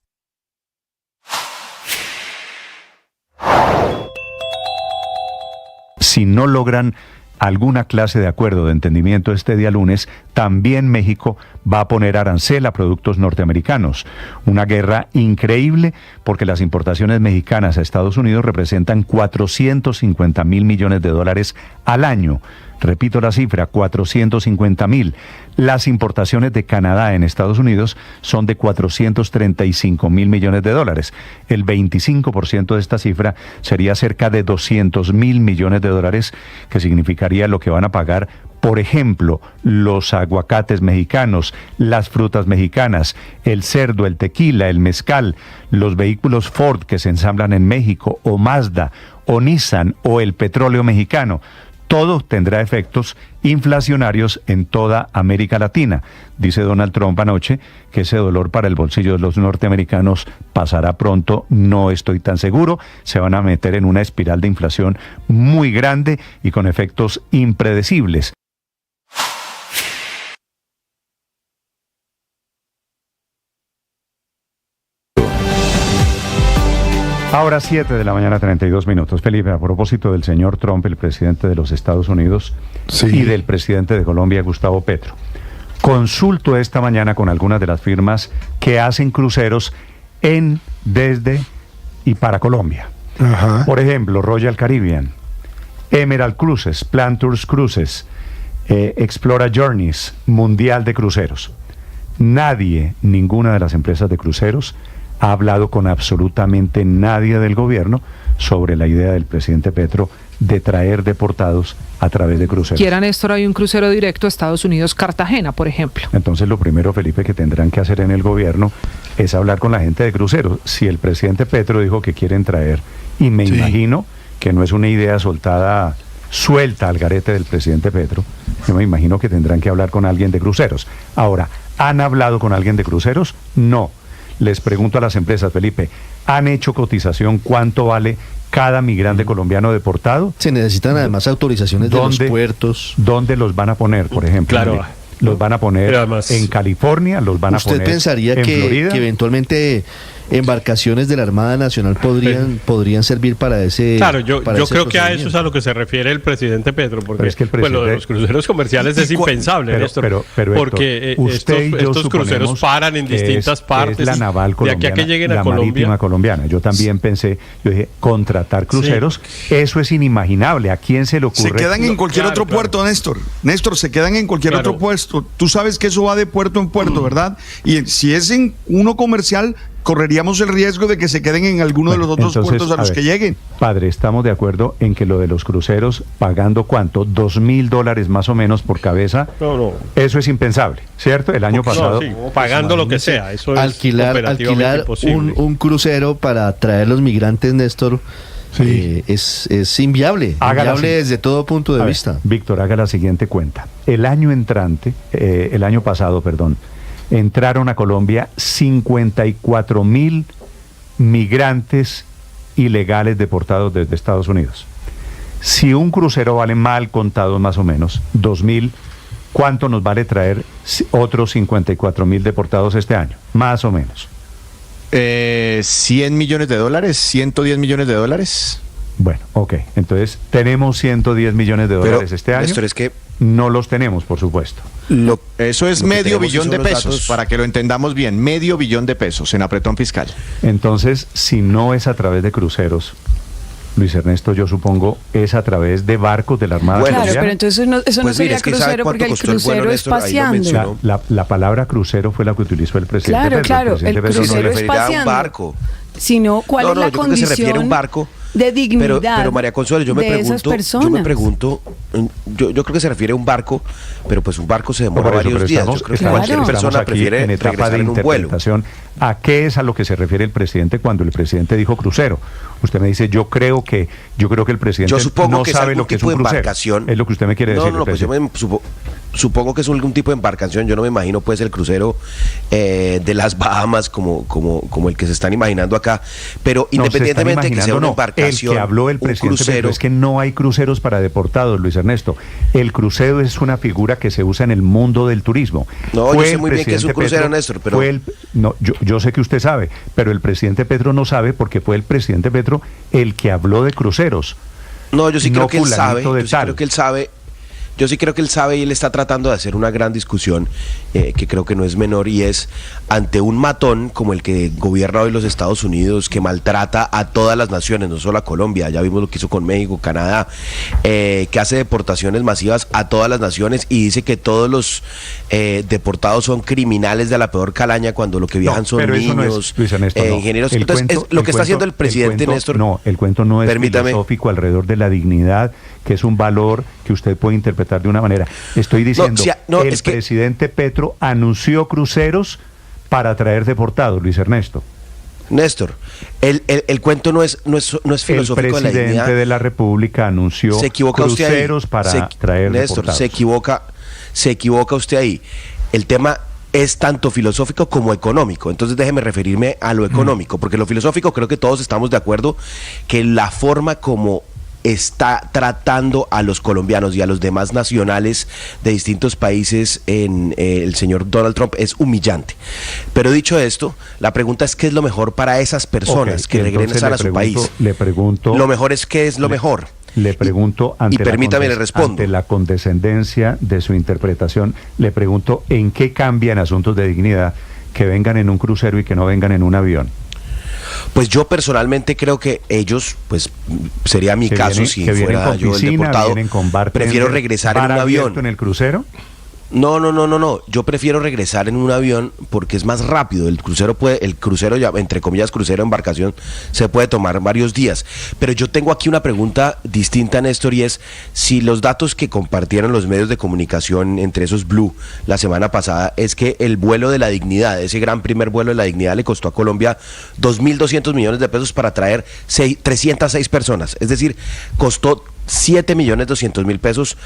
Si no logran alguna clase de acuerdo de entendimiento este día lunes, también México va a poner arancel a productos norteamericanos. Una guerra increíble porque las importaciones mexicanas a Estados Unidos representan 450,000 millones de dólares al año. Repito la cifra, 450,000. Las importaciones de Canadá en Estados Unidos son de 435,000 millones de dólares. El 25% de esta cifra sería cerca de 200,000 millones de dólares, que significaría lo que van a pagar, por ejemplo, los aguacates mexicanos, las frutas mexicanas, el cerdo, el tequila, el mezcal, los vehículos Ford que se ensamblan en México, o Mazda, o Nissan, o el petróleo mexicano. Todo tendrá efectos inflacionarios en toda América Latina. Dice Donald Trump anoche que ese dolor para el bolsillo de los norteamericanos pasará pronto. No estoy tan seguro. Se van a meter en una espiral de inflación muy grande y con efectos impredecibles. Ahora 7 de la mañana, 32 minutos. Felipe, a propósito del señor Trump, el presidente de los Estados Unidos, y del presidente de Colombia, Gustavo Petro. Consulto esta mañana con algunas de las firmas que hacen cruceros en, desde y para Colombia. Ajá. Por ejemplo, Royal Caribbean, Emerald Cruises, Planters Cruises, Explora Journeys, Mundial de Cruceros. Nadie, ninguna de las empresas de cruceros, ha hablado con absolutamente nadie del gobierno sobre la idea del presidente Petro de traer deportados a través de cruceros. Quieran, Néstor, hay un crucero directo a Estados Unidos, Cartagena, por ejemplo. Entonces, lo primero, Felipe, que tendrán que hacer en el gobierno es hablar con la gente de cruceros. Si el presidente Petro dijo que quieren traer, y me imagino que no es una idea suelta al garete del presidente Petro, yo me imagino que tendrán que hablar con alguien de cruceros. Ahora, ¿han hablado con alguien de cruceros? No. Les pregunto a las empresas, Felipe, ¿han hecho cotización cuánto vale cada migrante colombiano deportado? Se necesitan además autorizaciones de los puertos. ¿Dónde los van a poner, por ejemplo? Claro. ¿Los van a poner en California? ¿Los van a poner en Florida? ¿Usted pensaría que eventualmente embarcaciones de la Armada Nacional podrían servir para ese? Claro, yo creo que a eso es a lo que se refiere el presidente Petro, porque es que lo de los cruceros comerciales es impensable, Néstor, porque estos cruceros paran en distintas partes la naval colombiana, de aquí a que lleguen a Colombia. Marítima colombiana. Yo también pensé, yo dije, contratar cruceros, eso es inimaginable. ¿A quién se le ocurre? Se quedan en cualquier otro puerto, Néstor. Néstor, se quedan en cualquier otro puesto. Tú sabes que eso va de puerto en puerto, ¿verdad? Y si es en uno comercial, correríamos el riesgo de que se queden en alguno de los otros puertos a los que lleguen. Padre, estamos de acuerdo en que lo de los cruceros, pagando ¿cuánto? $2,000 más o menos por cabeza. No. Eso es impensable, ¿cierto? El año pasado. Pagando lo que sea. Eso alquilar un crucero para traer los migrantes, Néstor. Es inviable, desde todo punto de vista. Víctor, haga la siguiente cuenta. El año pasado, entraron a Colombia 54,000 migrantes ilegales deportados desde Estados Unidos. Si un crucero vale mal contado más o menos 2.000, ¿cuánto nos vale traer otros 54.000 deportados este año? Más o menos. 100 millones de dólares, 110 millones de dólares. Bueno, ok. Entonces, tenemos 110 millones de dólares este año. Néstor, es que no los tenemos, por supuesto. Eso es medio billón de pesos, para que lo entendamos bien. Medio billón de pesos en apretón fiscal. Entonces, si no es a través de cruceros, Luis Ernesto, yo supongo, es a través de barcos de la Armada Claro, colombiana. pero entonces eso no sería crucero, porque el crucero es paseando. La palabra crucero fue la que utilizó el presidente Pedro. Claro, el crucero es paseando. A un barco. Sino, ¿cuál es la yo creo condición que se refiere a un barco de dignidad pero María Consuelo, yo me pregunto, yo creo que se refiere a un barco, pero pues un barco se demora varios días. Yo creo que cualquier persona prefiere regresar en un vuelo. ¿A qué es a lo que se refiere el presidente cuando el presidente dijo crucero? Usted me dice, yo creo que el presidente no sabe lo que es un crucero. Es lo que usted me quiere decir. No, pues yo supongo que es algún tipo de embarcación. Yo no me imagino pues el crucero de las Bahamas como el que se están imaginando acá. Pero independientemente de que sea una embarcación, el que habló el presidente crucero, Pedro, es que no hay cruceros para deportados, Luis Ernesto. El crucero es una figura que se usa en el mundo del turismo. No, yo sé muy bien que es un crucero, Néstor, pero yo sé que usted sabe, pero el presidente Petro no sabe porque fue el presidente Petro el que habló de cruceros. No, yo sí creo que él sabe. Yo sí creo que él sabe y él está tratando de hacer una gran discusión que creo que no es menor, y es ante un matón como el que gobierna hoy los Estados Unidos, que maltrata a todas las naciones, no solo a Colombia, ya vimos lo que hizo con México, Canadá, que hace deportaciones masivas a todas las naciones y dice que todos los deportados son criminales de la peor calaña cuando lo que viajan son niños, ingenieros. Entonces, lo que está haciendo el presidente, Néstor. No, el cuento no es filosófico alrededor de la dignidad, que es un valor que usted puede interpretar de una manera. Estoy diciendo, el presidente Petro anunció cruceros para traer deportados, Luis Ernesto. Néstor, el cuento no es filosófico de la dignidad. El presidente de la República anunció cruceros para traer Néstor, deportados. Se equivoca usted ahí. El tema es tanto filosófico como económico. Entonces déjeme referirme a lo económico, porque lo filosófico creo que todos estamos de acuerdo que la forma como está tratando a los colombianos y a los demás nacionales de distintos países en el señor Donald Trump es humillante. Pero dicho esto, la pregunta es ¿qué es lo mejor para esas personas que regresan a su país? Le pregunto. Lo mejor es ¿qué es lo mejor? Le pregunto ante la condescendencia de su interpretación, le pregunto ¿en qué cambia en asuntos de dignidad que vengan en un crucero y que no vengan en un avión? Pues yo personalmente creo que ellos, pues sería mi caso si fuera yo el deportado, prefiero regresar en un avión. ¿En el crucero? No. Yo prefiero regresar en un avión porque es más rápido. El crucero ya, entre comillas, crucero, embarcación, se puede tomar varios días. Pero yo tengo aquí una pregunta distinta, Néstor, y es si los datos que compartieron los medios de comunicación, entre esos Blue, la semana pasada, es que el vuelo de la dignidad, ese gran primer vuelo de la dignidad, le costó a Colombia 2.200 millones de pesos para traer 306 personas. Es decir, costó 7.200.000 pesos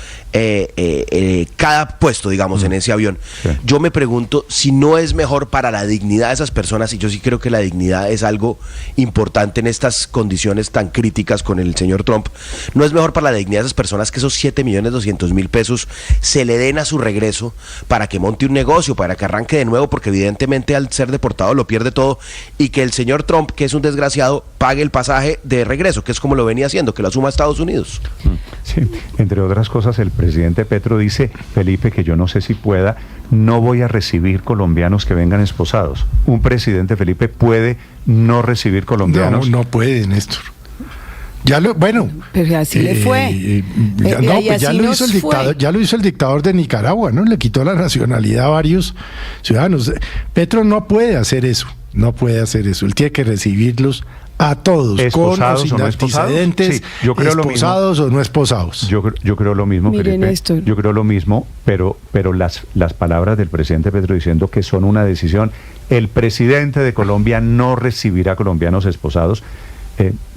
cada puesto, digamos, en ese avión. Sí. Yo me pregunto si no es mejor para la dignidad de esas personas, y yo sí creo que la dignidad es algo importante en estas condiciones tan críticas con el señor Trump. No es mejor para la dignidad de esas personas que esos 7.200.000 pesos se le den a su regreso para que monte un negocio, para que arranque de nuevo, porque evidentemente al ser deportado lo pierde todo, y que el señor Trump, que es un desgraciado, pague el pasaje de regreso, que es como lo venía haciendo, que lo asuma a Estados Unidos. Sí, entre otras cosas, el presidente Petro dice, Felipe, que yo no sé si pueda, no voy a recibir colombianos que vengan esposados. ¿Un presidente, Felipe, puede no recibir colombianos? No puede, Néstor. Pero así le fue. Ya lo hizo el dictador de Nicaragua, ¿no? Le quitó la nacionalidad a varios ciudadanos. Petro no puede hacer eso. Él tiene que recibirlos a todos, esposados con o sin no antecedentes, yo creo esposados o no esposados. Yo creo lo mismo, Miren, Felipe. Néstor. Yo creo lo mismo, pero las palabras del presidente Petro diciendo que son una decisión. El presidente de Colombia no recibirá colombianos esposados.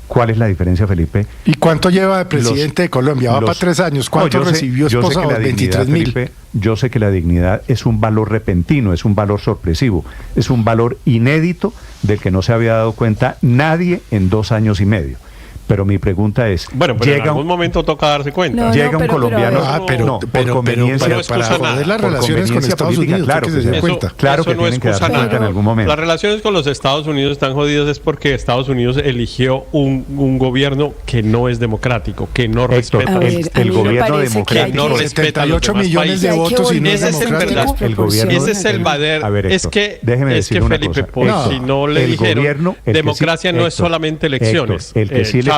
¿Cuál es la diferencia, Felipe? ¿Y cuánto lleva de presidente de Colombia? Va para 3 años. ¿Cuánto recibió esposados? 23.000. Yo sé que la dignidad es un valor repentino, es un valor sorpresivo, es un valor inédito del que no se había dado cuenta nadie en 2 años y medio. Pero mi pregunta es, bueno, pero en algún momento toca darse cuenta. Llega un colombiano, por conveniencia, para joder las relaciones con Estados Unidos, claro que se den cuenta. Claro que tienen que darse cuenta en algún momento. Las relaciones con los Estados Unidos están jodidas es porque Estados Unidos eligió un gobierno que no es democrático, que no respeta. El gobierno democrático. No respeta 78 millones de votos y no es democrático. Ese es el Bader. Es que Felipe, si no le dijeron, democracia no es solamente elecciones.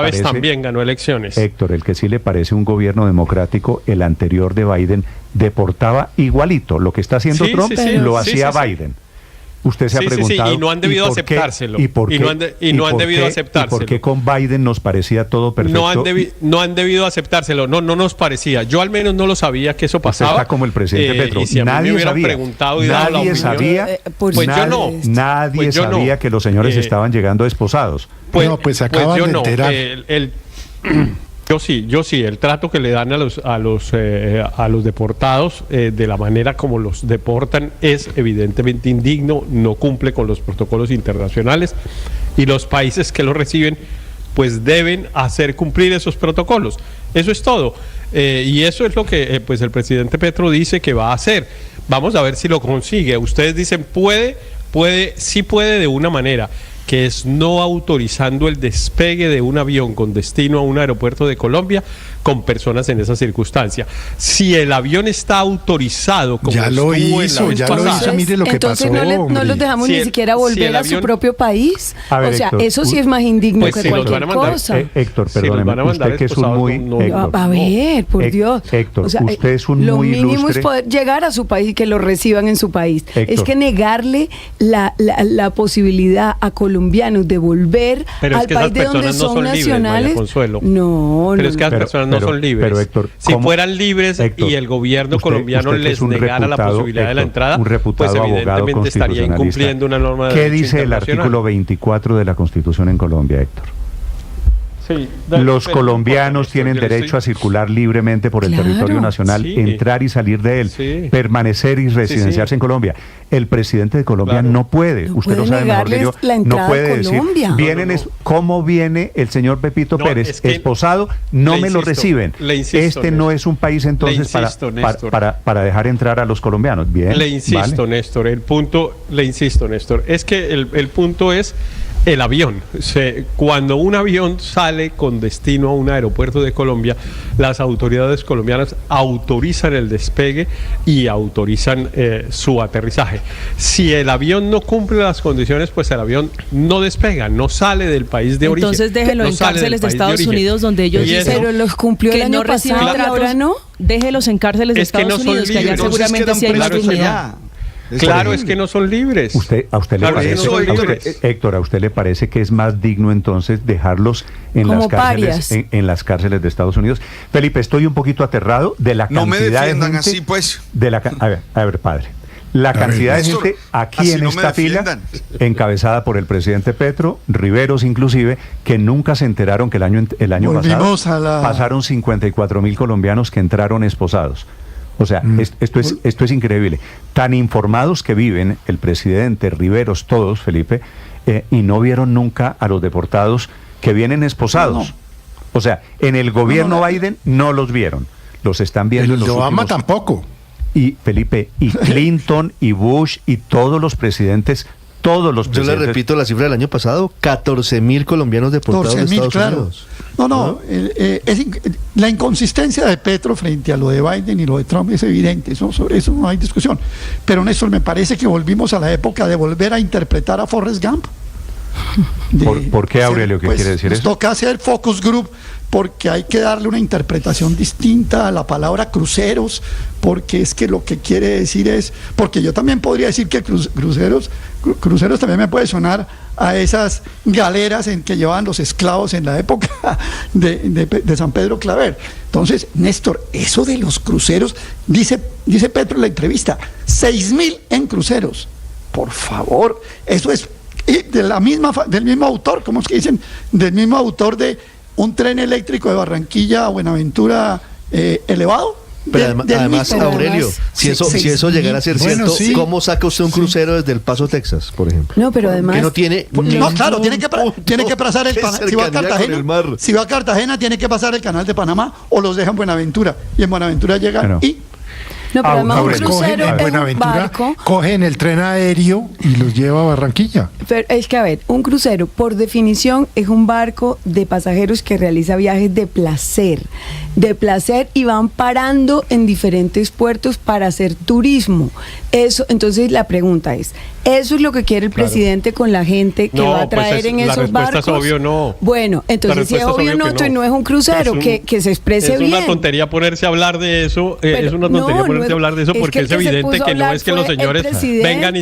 Chávez también ganó elecciones. Héctor, el que sí le parece un gobierno democrático, el anterior de Biden, deportaba igualito. Lo que está haciendo Trump lo hacía Biden. Usted se ha preguntado. Y no han debido aceptárselo. ¿Y no han debido aceptárselo. ¿Por qué con Biden nos parecía todo perfecto? No han debido aceptárselo. No nos parecía. Yo al menos no lo sabía que eso pasaba. Está como el presidente Petro. Si nadie me sabía. Nadie sabía. Nadie sabía que los señores estaban llegando desposados. Pues acaban de enterar. Yo sí, el trato que le dan a los deportados, de la manera como los deportan, es evidentemente indigno, no cumple con los protocolos internacionales, y los países que lo reciben pues deben hacer cumplir esos protocolos. Eso es todo, y eso es lo que pues el presidente Petro dice que va a hacer. Vamos a ver si lo consigue. Ustedes dicen sí puede de una manera, que es no autorizando el despegue de un avión con destino a un aeropuerto de Colombia con personas en esa circunstancia. Si el avión está autorizado, como ya lo hizo, mire lo que pasó. Entonces no los dejamos ni siquiera volver a su propio país. Ver, o sea, Héctor, eso sí es más indigno que cualquier cosa. Héctor, perdóneme, usted que es un muy... A ver, por Dios. Héctor, usted es un lo muy mínimo ilustre. es poder llegar a su país y que lo reciban en su país. Héctor. Es que negarle la posibilidad a colombianos de volver al país de donde son nacionales. No, pero es que las personas no son libres. Pero Héctor, si fueran libres y el gobierno colombiano les negara la posibilidad de la entrada, pues evidentemente estaría incumpliendo una norma de derecho internacional. ¿Qué dice el artículo 24 de la Constitución en Colombia, Héctor? Los colombianos tienen derecho a circular libremente por el territorio nacional, entrar y salir de él, permanecer y residenciarse en Colombia. El presidente de Colombia no puede, usted lo sabe mejor que yo, no puede decir, ¿cómo viene el señor Pepito Pérez esposado? No me lo reciben. Este no es un país entonces para dejar entrar a los colombianos. Bien. Le insisto, Néstor, es que el punto es el avión. Cuando un avión sale con destino a un aeropuerto de Colombia, las autoridades colombianas autorizan el despegue y autorizan su aterrizaje. Si el avión no cumple las condiciones, pues el avión no despega, no sale del país de origen. Entonces déjelo en cárceles de Estados Unidos, donde ellos dicen, pero los cumplió el año pasado y ahora no. Déjelos en cárceles de Estados Unidos, que allá seguramente sí hay más dignidad. Claro, es que no son libres. Héctor, ¿a usted le parece que es más digno entonces dejarlos en las cárceles, en las cárceles de Estados Unidos? Felipe, estoy un poquito aterrado de la cantidad de gente. No me defiendan así, pues. A ver, padre. La cantidad de gente aquí en esta fila, encabezada por el presidente Petro, Riveros inclusive, que nunca se enteraron que el año pasado pasaron 54.000 colombianos que entraron esposados. O sea, esto es increíble. Tan informados que viven el presidente, Riveros, todos, Felipe, y no vieron nunca a los deportados que vienen esposados. No. O sea, en el gobierno Biden no los vieron. Los están viendo en los Obama tampoco. Y Felipe, y Clinton, y Bush, y todos los presidentes. Yo le repito la cifra del año pasado, 14.000 colombianos deportados de Estados Unidos. La inconsistencia de Petro frente a lo de Biden y lo de Trump es evidente, sobre eso no hay discusión. Pero Néstor, me parece que volvimos a la época de volver a interpretar a Forrest Gump. ¿Por qué, Aurelio? ¿Qué quiere decir eso? Toca hacer focus group porque hay que darle una interpretación distinta a la palabra cruceros, porque es que lo que quiere decir es, porque yo también podría decir que cruceros también me puede sonar a esas galeras en que llevaban los esclavos en la época de San Pedro Claver. Entonces, Néstor, eso de los cruceros, dice Petro en la entrevista, 6.000 en cruceros. Por favor, eso es del mismo autor, ¿cómo es que dicen? Del mismo autor de un tren eléctrico de Barranquilla a Buenaventura elevado. Pero además, Aurelio, si eso llegara a ser cierto, ¿cómo saca usted un crucero desde El Paso, Texas, por ejemplo? No, pero además... Que no tiene... No, claro, tiene que pasar el canal. Si va a Cartagena, tiene que pasar el canal de Panamá o los dejan en Buenaventura. Y en Buenaventura llegan y... No, pero además un crucero es un barco. Cogen el tren aéreo y los lleva a Barranquilla. Pero es que, a ver, un crucero, por definición, es un barco de pasajeros que realiza viajes de placer y van parando en diferentes puertos para hacer turismo. Eso, entonces la pregunta es, ¿eso es lo que quiere el presidente con la gente que va a traer en esos barcos? La respuesta es obvio no. Bueno, entonces si es obvio no, entonces no es un crucero, que se exprese bien. Es una tontería ponerse a hablar de eso, es una tontería ponerse a hablar de eso porque es evidente que no es que los señores vengan y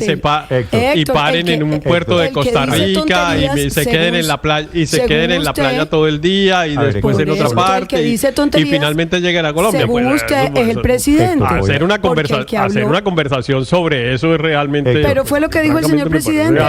y paren en un puerto de Costa Rica y se queden en la playa todo el día y después en otra parte y finalmente lleguen a Colombia. Según usted es el presidente. Hacer una conversación sobre eso es realmente... Pero fue lo que dijo el señor presidente.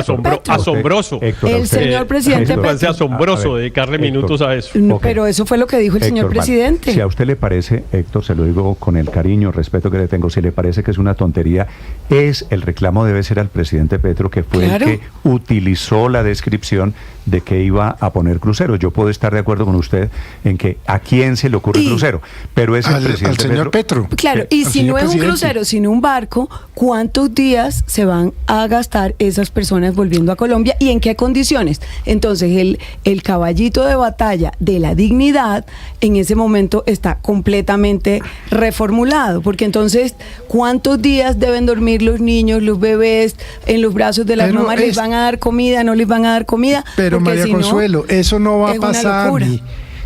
Asombroso. El señor presidente. Me parece asombroso dedicarle minutos a eso. Pero eso fue lo que dijo el señor presidente. Si a usted le parece, Héctor, se lo digo con el cariño, respeto que le tengo, si le parece que es una tontería, el reclamo debe ser al presidente Petro, que fue el que utilizó la descripción de que iba a poner crucero. Yo puedo estar de acuerdo con usted en que a quién se le ocurre crucero, pero es el presidente al señor Petro. Claro, y si no es un crucero, sino un barco, ¿cuántos días se van a gastar esas personas volviendo a Colombia y en qué condiciones? Entonces el caballito de batalla de la dignidad en ese momento está completamente reformulado, porque entonces ¿cuántos días deben dormir los niños, los bebés en los brazos de las mamás? ¿Les van a dar comida? ¿No les van a dar comida? Pero María Consuelo, eso no va a pasar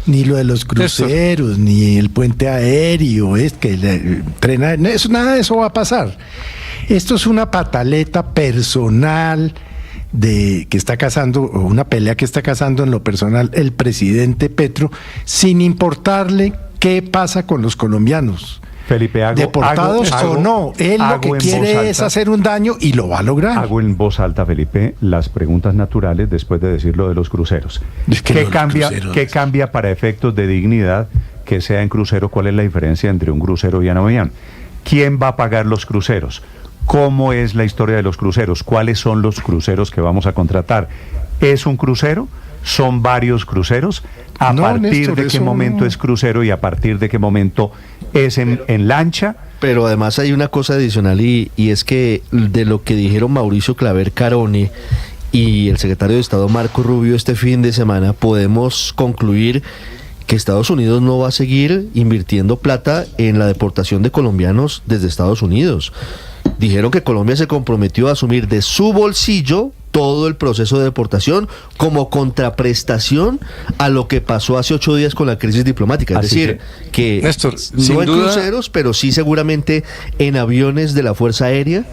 ni lo de los cruceros, ni el puente aéreo, nada de eso va a pasar. Esto es una pataleta personal que está cazando, o una pelea que está cazando en lo personal el presidente Petro, sin importarle qué pasa con los colombianos. Felipe, deportados o no, él lo que quiere es hacer un daño y lo va a lograr. Hago en voz alta, Felipe, las preguntas naturales después de decir lo de los cruceros. ¿Qué cambia para efectos de dignidad que sea en crucero? ¿Cuál es la diferencia entre un crucero y un avión? ¿Quién va a pagar los cruceros? ¿Cómo es la historia de los cruceros? ¿Cuáles son los cruceros que vamos a contratar? ¿Es un crucero? ¿Son varios cruceros? ¿A partir de qué momento es crucero y a partir de qué momento es en lancha? Pero además hay una cosa adicional y es que de lo que dijeron Mauricio Claver Carone y el secretario de Estado Marco Rubio este fin de semana, podemos concluir que Estados Unidos no va a seguir invirtiendo plata en la deportación de colombianos desde Estados Unidos. Dijeron que Colombia se comprometió a asumir de su bolsillo todo el proceso de deportación como contraprestación a lo que pasó hace 8 días con la crisis diplomática. Es decir, que Néstor, no en cruceros, pero sí seguramente en aviones de la Fuerza Aérea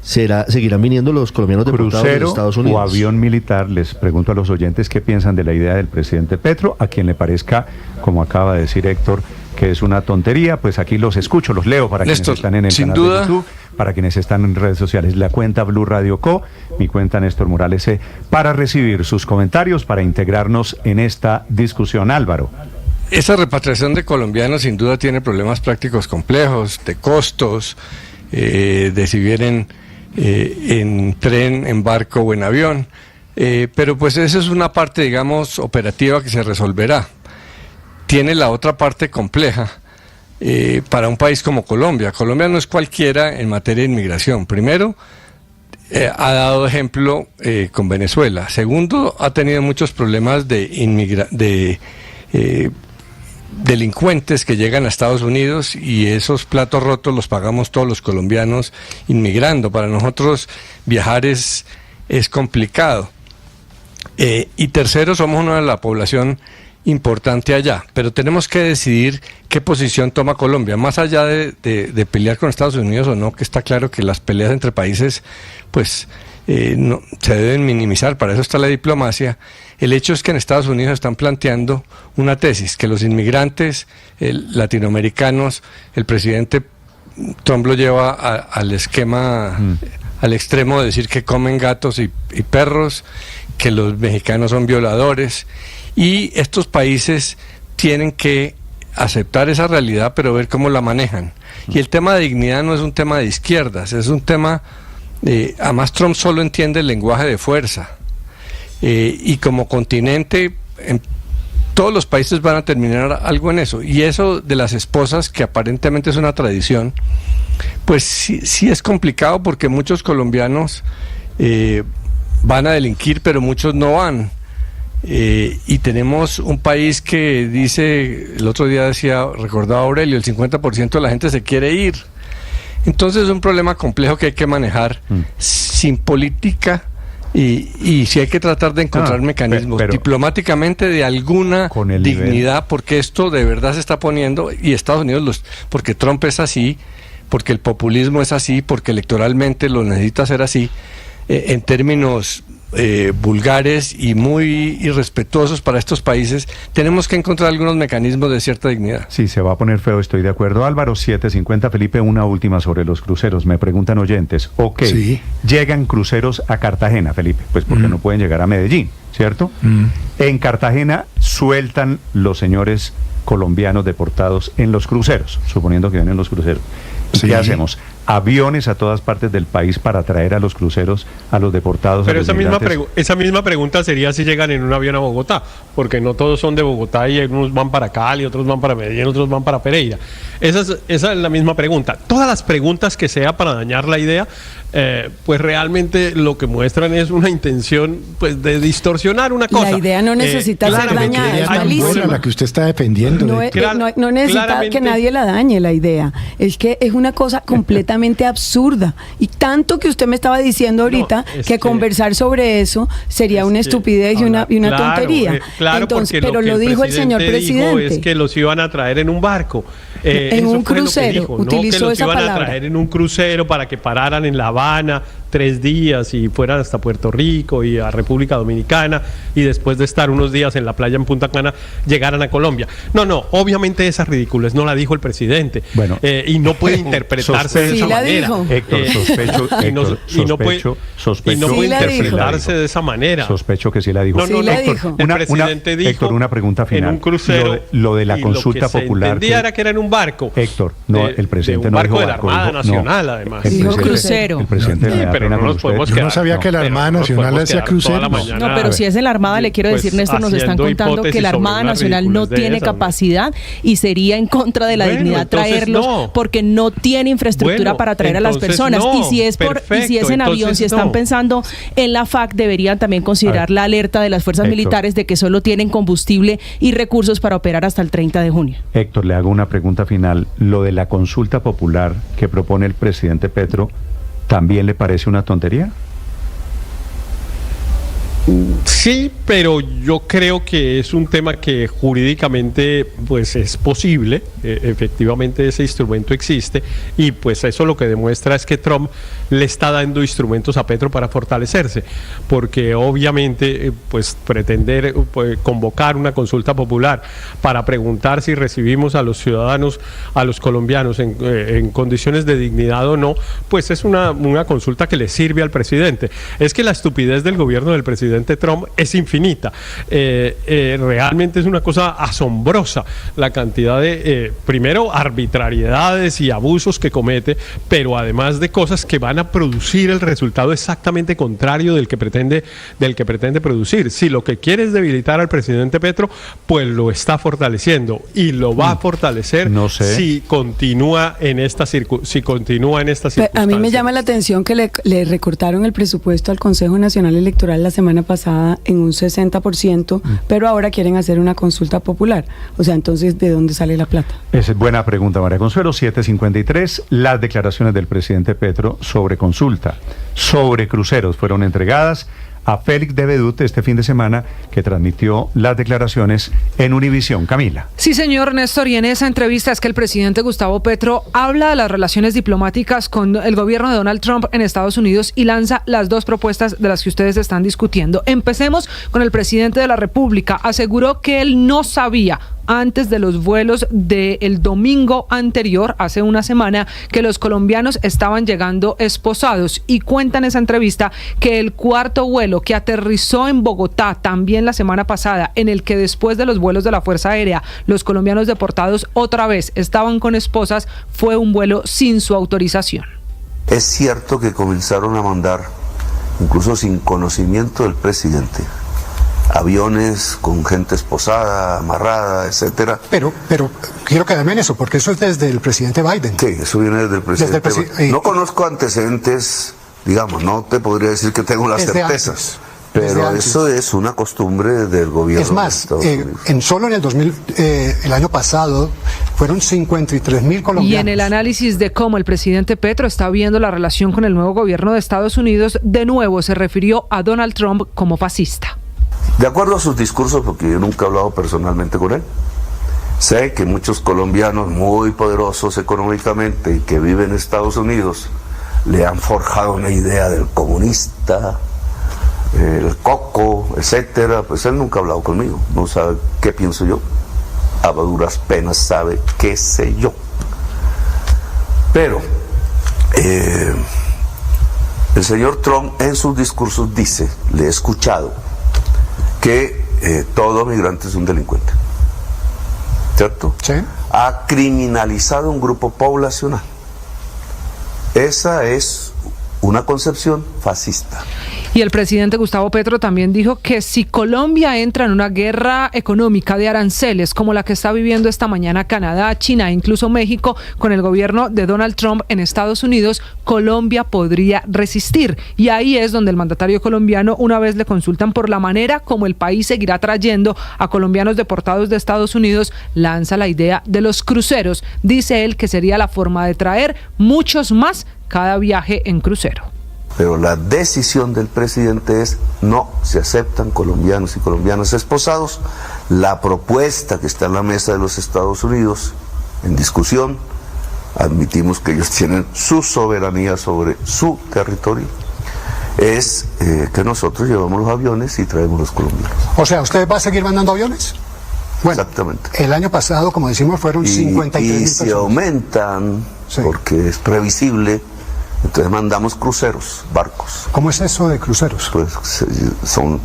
seguirán viniendo los colombianos deportados de Estados Unidos. O avión militar. Les pregunto a los oyentes qué piensan de la idea del presidente Petro, a quien le parezca, como acaba de decir Héctor, que es una tontería, pues aquí los escucho, los leo para Néstor, quienes están en el canal de YouTube, para quienes están en redes sociales, la cuenta Blue Radio Co, mi cuenta Néstor Morales para recibir sus comentarios, para integrarnos en esta discusión. Álvaro. Esa repatriación de colombianos sin duda tiene problemas prácticos complejos, de costos, de si vienen en tren, en barco o en avión, pero pues esa es una parte, digamos, operativa que se resolverá. Tiene la otra parte compleja para un país como Colombia. Colombia no es cualquiera en materia de inmigración. Primero, ha dado ejemplo con Venezuela. Segundo, ha tenido muchos problemas de delincuentes que llegan a Estados Unidos y esos platos rotos los pagamos todos los colombianos inmigrando. Para nosotros viajar es complicado. Y tercero, somos una de la población importante allá, pero tenemos que decidir qué posición toma Colombia, más allá de pelear con Estados Unidos o no, que está claro que las peleas entre países pues no, se deben minimizar, para eso está la diplomacia. El hecho es que en Estados Unidos están planteando una tesis, que los inmigrantes latinoamericanos, el presidente Trump lo lleva al esquema, al extremo de decir que comen gatos y perros, que los mexicanos son violadores, y estos países tienen que aceptar esa realidad, pero ver cómo la manejan. Y el tema de dignidad no es un tema de izquierdas, es un tema, además Trump solo entiende el lenguaje de fuerza. Y como continente, todos los países van a terminar algo en eso. Y eso de las esposas, que aparentemente es una tradición, pues sí es complicado, porque muchos colombianos van a delinquir, pero muchos no van. Y tenemos un país que dice, el otro día recordaba Aurelio, el 50% de la gente se quiere ir. Entonces es un problema complejo que hay que manejar sin política. Y sí hay que tratar de encontrar mecanismos diplomáticamente de alguna dignidad, porque esto de verdad se está poniendo, y Estados Unidos, porque Trump es así, porque el populismo es así, porque electoralmente lo necesita hacer así, en términos vulgares y muy irrespetuosos para estos países, tenemos que encontrar algunos mecanismos de cierta dignidad. Sí, se va a poner feo, estoy de acuerdo. Álvaro, 7:50, Felipe, una última sobre los cruceros. Me preguntan oyentes, llegan cruceros a Cartagena, Felipe, pues porque no pueden llegar a Medellín, ¿cierto? En Cartagena sueltan los señores colombianos deportados en los cruceros, suponiendo que vienen los cruceros. ¿Qué hacemos? Aviones a todas partes del país para traer a los cruceros a los deportados. Pero esa misma pregunta sería si llegan en un avión a Bogotá, porque no todos son de Bogotá y unos van para Cali, otros van para Medellín, otros van para Pereira. Esa es la misma pregunta. Todas las preguntas que sea para dañar la idea, pues realmente lo que muestran es una intención, pues, de distorsionar una cosa. La idea no necesita ser dañada, es malísima. La que usted está defendiendo. No necesita que nadie la dañe la idea. Es que es una cosa completamente absurda, y tanto que usted me estaba diciendo ahorita que conversar sobre eso sería una estupidez y una tontería. Entonces, pero lo dijo el señor presidente. Es que los iban a traer en un barco. En un crucero, utilizó esa palabra. Que los iban a traer en un crucero para que pararan en La Habana 3 días y fueran hasta Puerto Rico y a República Dominicana, y después de estar unos días en la playa en Punta Cana llegaran a Colombia. No, esa es ridícula, no la dijo el presidente. Bueno, y no puede interpretarse de esa manera. Héctor, y no puede interpretarse de esa manera. Sospecho que sí la dijo. El presidente dijo, Héctor, una pregunta final. En un crucero, lo de la consulta popular. Se entendía era que era en un barco. Héctor, el presidente no dijo barco. De la Armada Nacional, además. Dijo crucero. El presidente pero no nos podemos quedar. Yo no sabía que la Armada Nacional hacía cruceros. No, pero si es en la Armada, le quiero decir, Néstor, nos están contando que la Armada Nacional no tiene capacidad y sería en contra de la dignidad traerlos, porque no tiene infraestructura para traer a las personas. Y si es en avión, si están pensando en la FAC, deberían también considerar la alerta de las fuerzas militares de que solo tienen combustible y recursos para operar hasta el 30 de junio. Héctor, le hago una pregunta final. Lo de la consulta popular que propone el presidente Petro, ¿también le parece una tontería? Sí, pero yo creo que es un tema que jurídicamente pues es posible, efectivamente ese instrumento existe, y pues eso lo que demuestra es que Trump le está dando instrumentos a Petro para fortalecerse, porque obviamente pues pretender convocar una consulta popular para preguntar si recibimos a los ciudadanos, a los colombianos en condiciones de dignidad o no, pues es una consulta que le sirve al presidente. Es que la estupidez del gobierno del presidente Trump es infinita. Realmente es una cosa asombrosa la cantidad de, primero, arbitrariedades y abusos que comete, pero además de cosas que van a producir el resultado exactamente contrario del que pretende producir. Si lo que quiere es debilitar al presidente Petro, pues lo está fortaleciendo, y lo va a fortalecer si continúa en esta circunstancia. A mí me llama la atención que le recortaron el presupuesto al Consejo Nacional Electoral la semana pasada en un 60%, pero ahora quieren hacer una consulta popular. O sea, entonces, ¿de dónde sale la plata? Esa es buena pregunta, María Consuelo. 7:53, las declaraciones del presidente Petro sobre consulta, sobre cruceros, fueron entregadas a Félix de Bedut este fin de semana, que transmitió las declaraciones en Univisión. Camila. Sí, señor Néstor, y en esa entrevista es que el presidente Gustavo Petro habla de las relaciones diplomáticas con el gobierno de Donald Trump en Estados Unidos y lanza las dos propuestas de las que ustedes están discutiendo. Empecemos con el presidente de la República. Aseguró que él no sabía antes de los vuelos del domingo anterior, hace una semana, que los colombianos estaban llegando esposados, y cuenta en esa entrevista que el cuarto vuelo que aterrizó en Bogotá también la semana pasada, en el que después de los vuelos de la Fuerza Aérea los colombianos deportados otra vez estaban con esposas, fue un vuelo sin su autorización. Es cierto que comenzaron a mandar, incluso sin conocimiento del presidente, aviones con gente esposada, amarrada, etcétera. Pero quiero quedarme en eso, porque eso es desde el presidente Biden. Sí, eso viene desde el presidente. No conozco antecedentes, digamos, no te podría decir que tengo las certezas. Pero eso es una costumbre del gobierno. Es más, solo en el año pasado fueron 53.000 colombianos. Y en el análisis de cómo el presidente Petro está viendo la relación con el nuevo gobierno de Estados Unidos, de nuevo se refirió a Donald Trump como fascista. De acuerdo a sus discursos, porque yo nunca he hablado personalmente con él, sé que muchos colombianos muy poderosos económicamente y que viven en Estados Unidos le han forjado una idea del comunista, el coco, etcétera. Pues él nunca ha hablado conmigo, no sabe qué pienso yo, a duras penas sabe qué sé yo. Pero el señor Trump en sus discursos dice, le he escuchado, que todo migrante es un delincuente, ¿cierto? Sí. Ha criminalizado un grupo poblacional. Esa es una concepción fascista. Y el presidente Gustavo Petro también dijo que si Colombia entra en una guerra económica de aranceles como la que está viviendo esta mañana Canadá, China e incluso México con el gobierno de Donald Trump en Estados Unidos, Colombia podría resistir. Y ahí es donde el mandatario colombiano, una vez le consultan por la manera como el país seguirá trayendo a colombianos deportados de Estados Unidos, lanza la idea de los cruceros. Dice él que sería la forma de traer muchos más cada viaje en crucero. Pero la decisión del presidente es: no se aceptan colombianos y colombianas esposados. La propuesta que está en la mesa de los Estados Unidos en discusión, admitimos que ellos tienen su soberanía sobre su territorio, es que nosotros llevamos los aviones y traemos los colombianos. O sea, ¿usted va a seguir mandando aviones? Bueno, exactamente. El año pasado, como decimos, fueron 53.000 personas. Y si aumentan, sí, porque es previsible, entonces mandamos cruceros, barcos. ¿Cómo es eso de cruceros? Pues son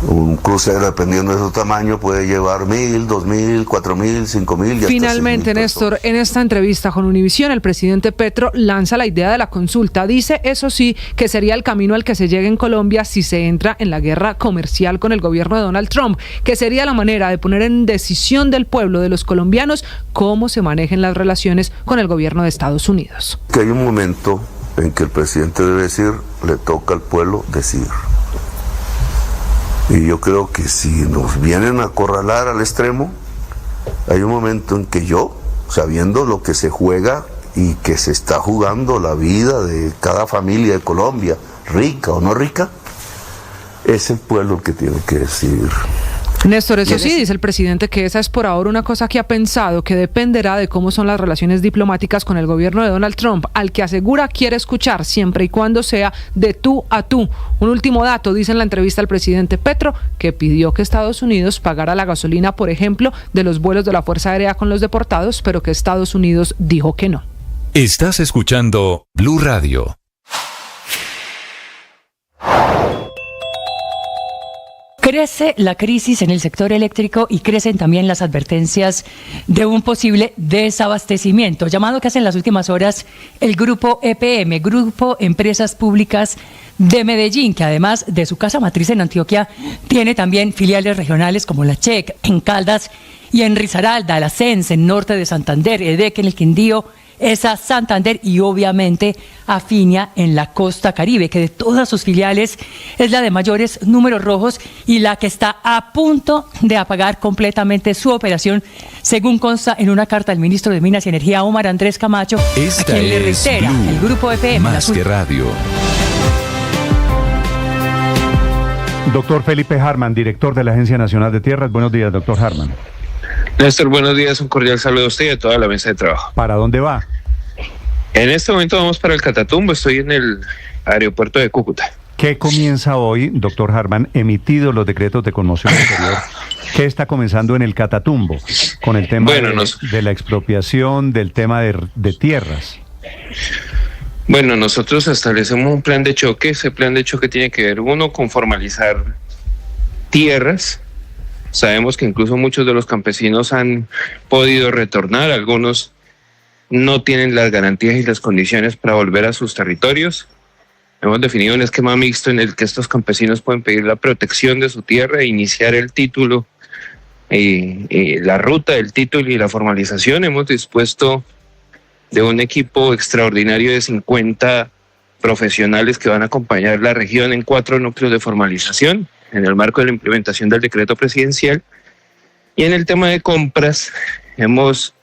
un crucero, dependiendo de su tamaño, puede llevar 1.000, 2.000, 4.000, 5.000. Finalmente, Néstor, en esta entrevista con Univisión, el presidente Petro lanza la idea de la consulta. Dice, eso sí, que sería el camino al que se llegue en Colombia si se entra en la guerra comercial con el gobierno de Donald Trump, que sería la manera de poner en decisión del pueblo, de los colombianos, cómo se manejen las relaciones con el gobierno de Estados Unidos. Que hay un momento en que el presidente debe decir, le toca al pueblo decidir. Y yo creo que si nos vienen a acorralar al extremo, hay un momento en que yo, sabiendo lo que se juega y que se está jugando la vida de cada familia de Colombia, rica o no rica, es el pueblo el que tiene que decidir. Néstor, eso sí, dice el presidente que esa es por ahora una cosa que ha pensado, que dependerá de cómo son las relaciones diplomáticas con el gobierno de Donald Trump, al que asegura quiere escuchar siempre y cuando sea de tú a tú. Un último dato, dice en la entrevista al presidente Petro, que pidió que Estados Unidos pagara la gasolina, por ejemplo, de los vuelos de la Fuerza Aérea con los deportados, pero que Estados Unidos dijo que no. Estás escuchando Blue Radio. Crece la crisis en el sector eléctrico y crecen también las advertencias de un posible desabastecimiento, llamado que hace en las últimas horas el Grupo EPM, Grupo Empresas Públicas de Medellín, que además de su casa matriz en Antioquia, tiene también filiales regionales como la CHEC en Caldas y en Risaralda, la CENS en norte de Santander, EDEC en el Quindío, esa Santander y obviamente Afinia en la costa Caribe, que de todas sus filiales es la de mayores números rojos y la que está a punto de apagar completamente su operación, según consta en una carta del ministro de Minas y Energía, Omar Andrés Camacho, Esta a quien le reitera Blue, el Grupo EPM. Más que radio. Doctor Felipe Harman, director de la Agencia Nacional de Tierras. Buenos días, doctor Harman. Néstor, buenos días, un cordial saludo a usted y a toda la mesa de trabajo. ¿Para dónde va? En este momento vamos para el Catatumbo, estoy en el aeropuerto de Cúcuta. ¿Qué comienza hoy, doctor Harman, emitidos los decretos de conmoción exterior? ¿Qué está comenzando en el Catatumbo con el tema de la expropiación, del tema de tierras? Bueno, nosotros establecemos un plan de choque. Ese plan de choque tiene que ver, uno, con formalizar tierras. Sabemos que incluso muchos de los campesinos han podido retornar, algunos no tienen las garantías y las condiciones para volver a sus territorios. Hemos definido un esquema mixto en el que estos campesinos pueden pedir la protección de su tierra e iniciar el título, la ruta del título y la formalización. Hemos dispuesto de un equipo extraordinario de 50 profesionales que van a acompañar la región en 4 núcleos de formalización en el marco de la implementación del decreto presidencial. Y en el tema de compras, hemos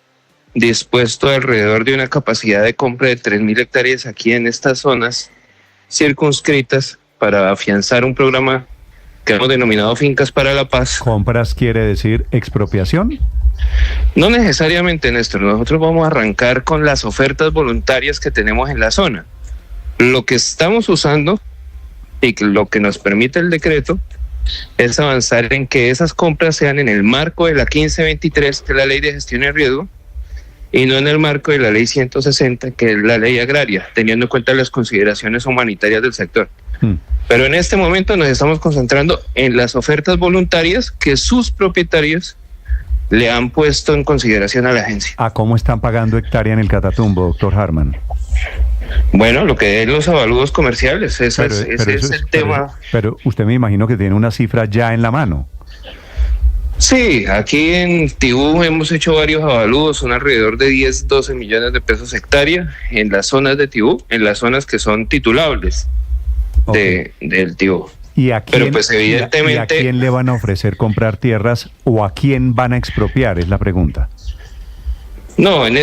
dispuesto alrededor de una capacidad de compra de 3.000 hectáreas aquí en estas zonas circunscritas para afianzar un programa que hemos denominado Fincas para la Paz. ¿Compras quiere decir expropiación? No necesariamente, Néstor. Nosotros vamos a arrancar con las ofertas voluntarias que tenemos en la zona. Lo que estamos usando y lo que nos permite el decreto es avanzar en que esas compras sean en el marco de la 1523, que es la Ley de Gestión de Riesgo, y no en el marco de la Ley 160, que es la ley agraria, teniendo en cuenta las consideraciones humanitarias del sector. Pero en este momento nos estamos concentrando en las ofertas voluntarias que sus propietarios le han puesto en consideración a la agencia. ¿A cómo están pagando hectárea en el Catatumbo, doctor Harman? Bueno, lo que es los avalúos comerciales, ese es el tema. Pero usted me imagino que tiene una cifra ya en la mano. Sí, aquí en Tibú hemos hecho varios avalúos, son alrededor de 10, 12 millones de pesos hectárea en las zonas de Tibú, en las zonas que son titulables del Tibú. ¿Y a quién, pero pues evidentemente, ¿y a quién le van a ofrecer comprar tierras o a quién van a expropiar? Es la pregunta. No, en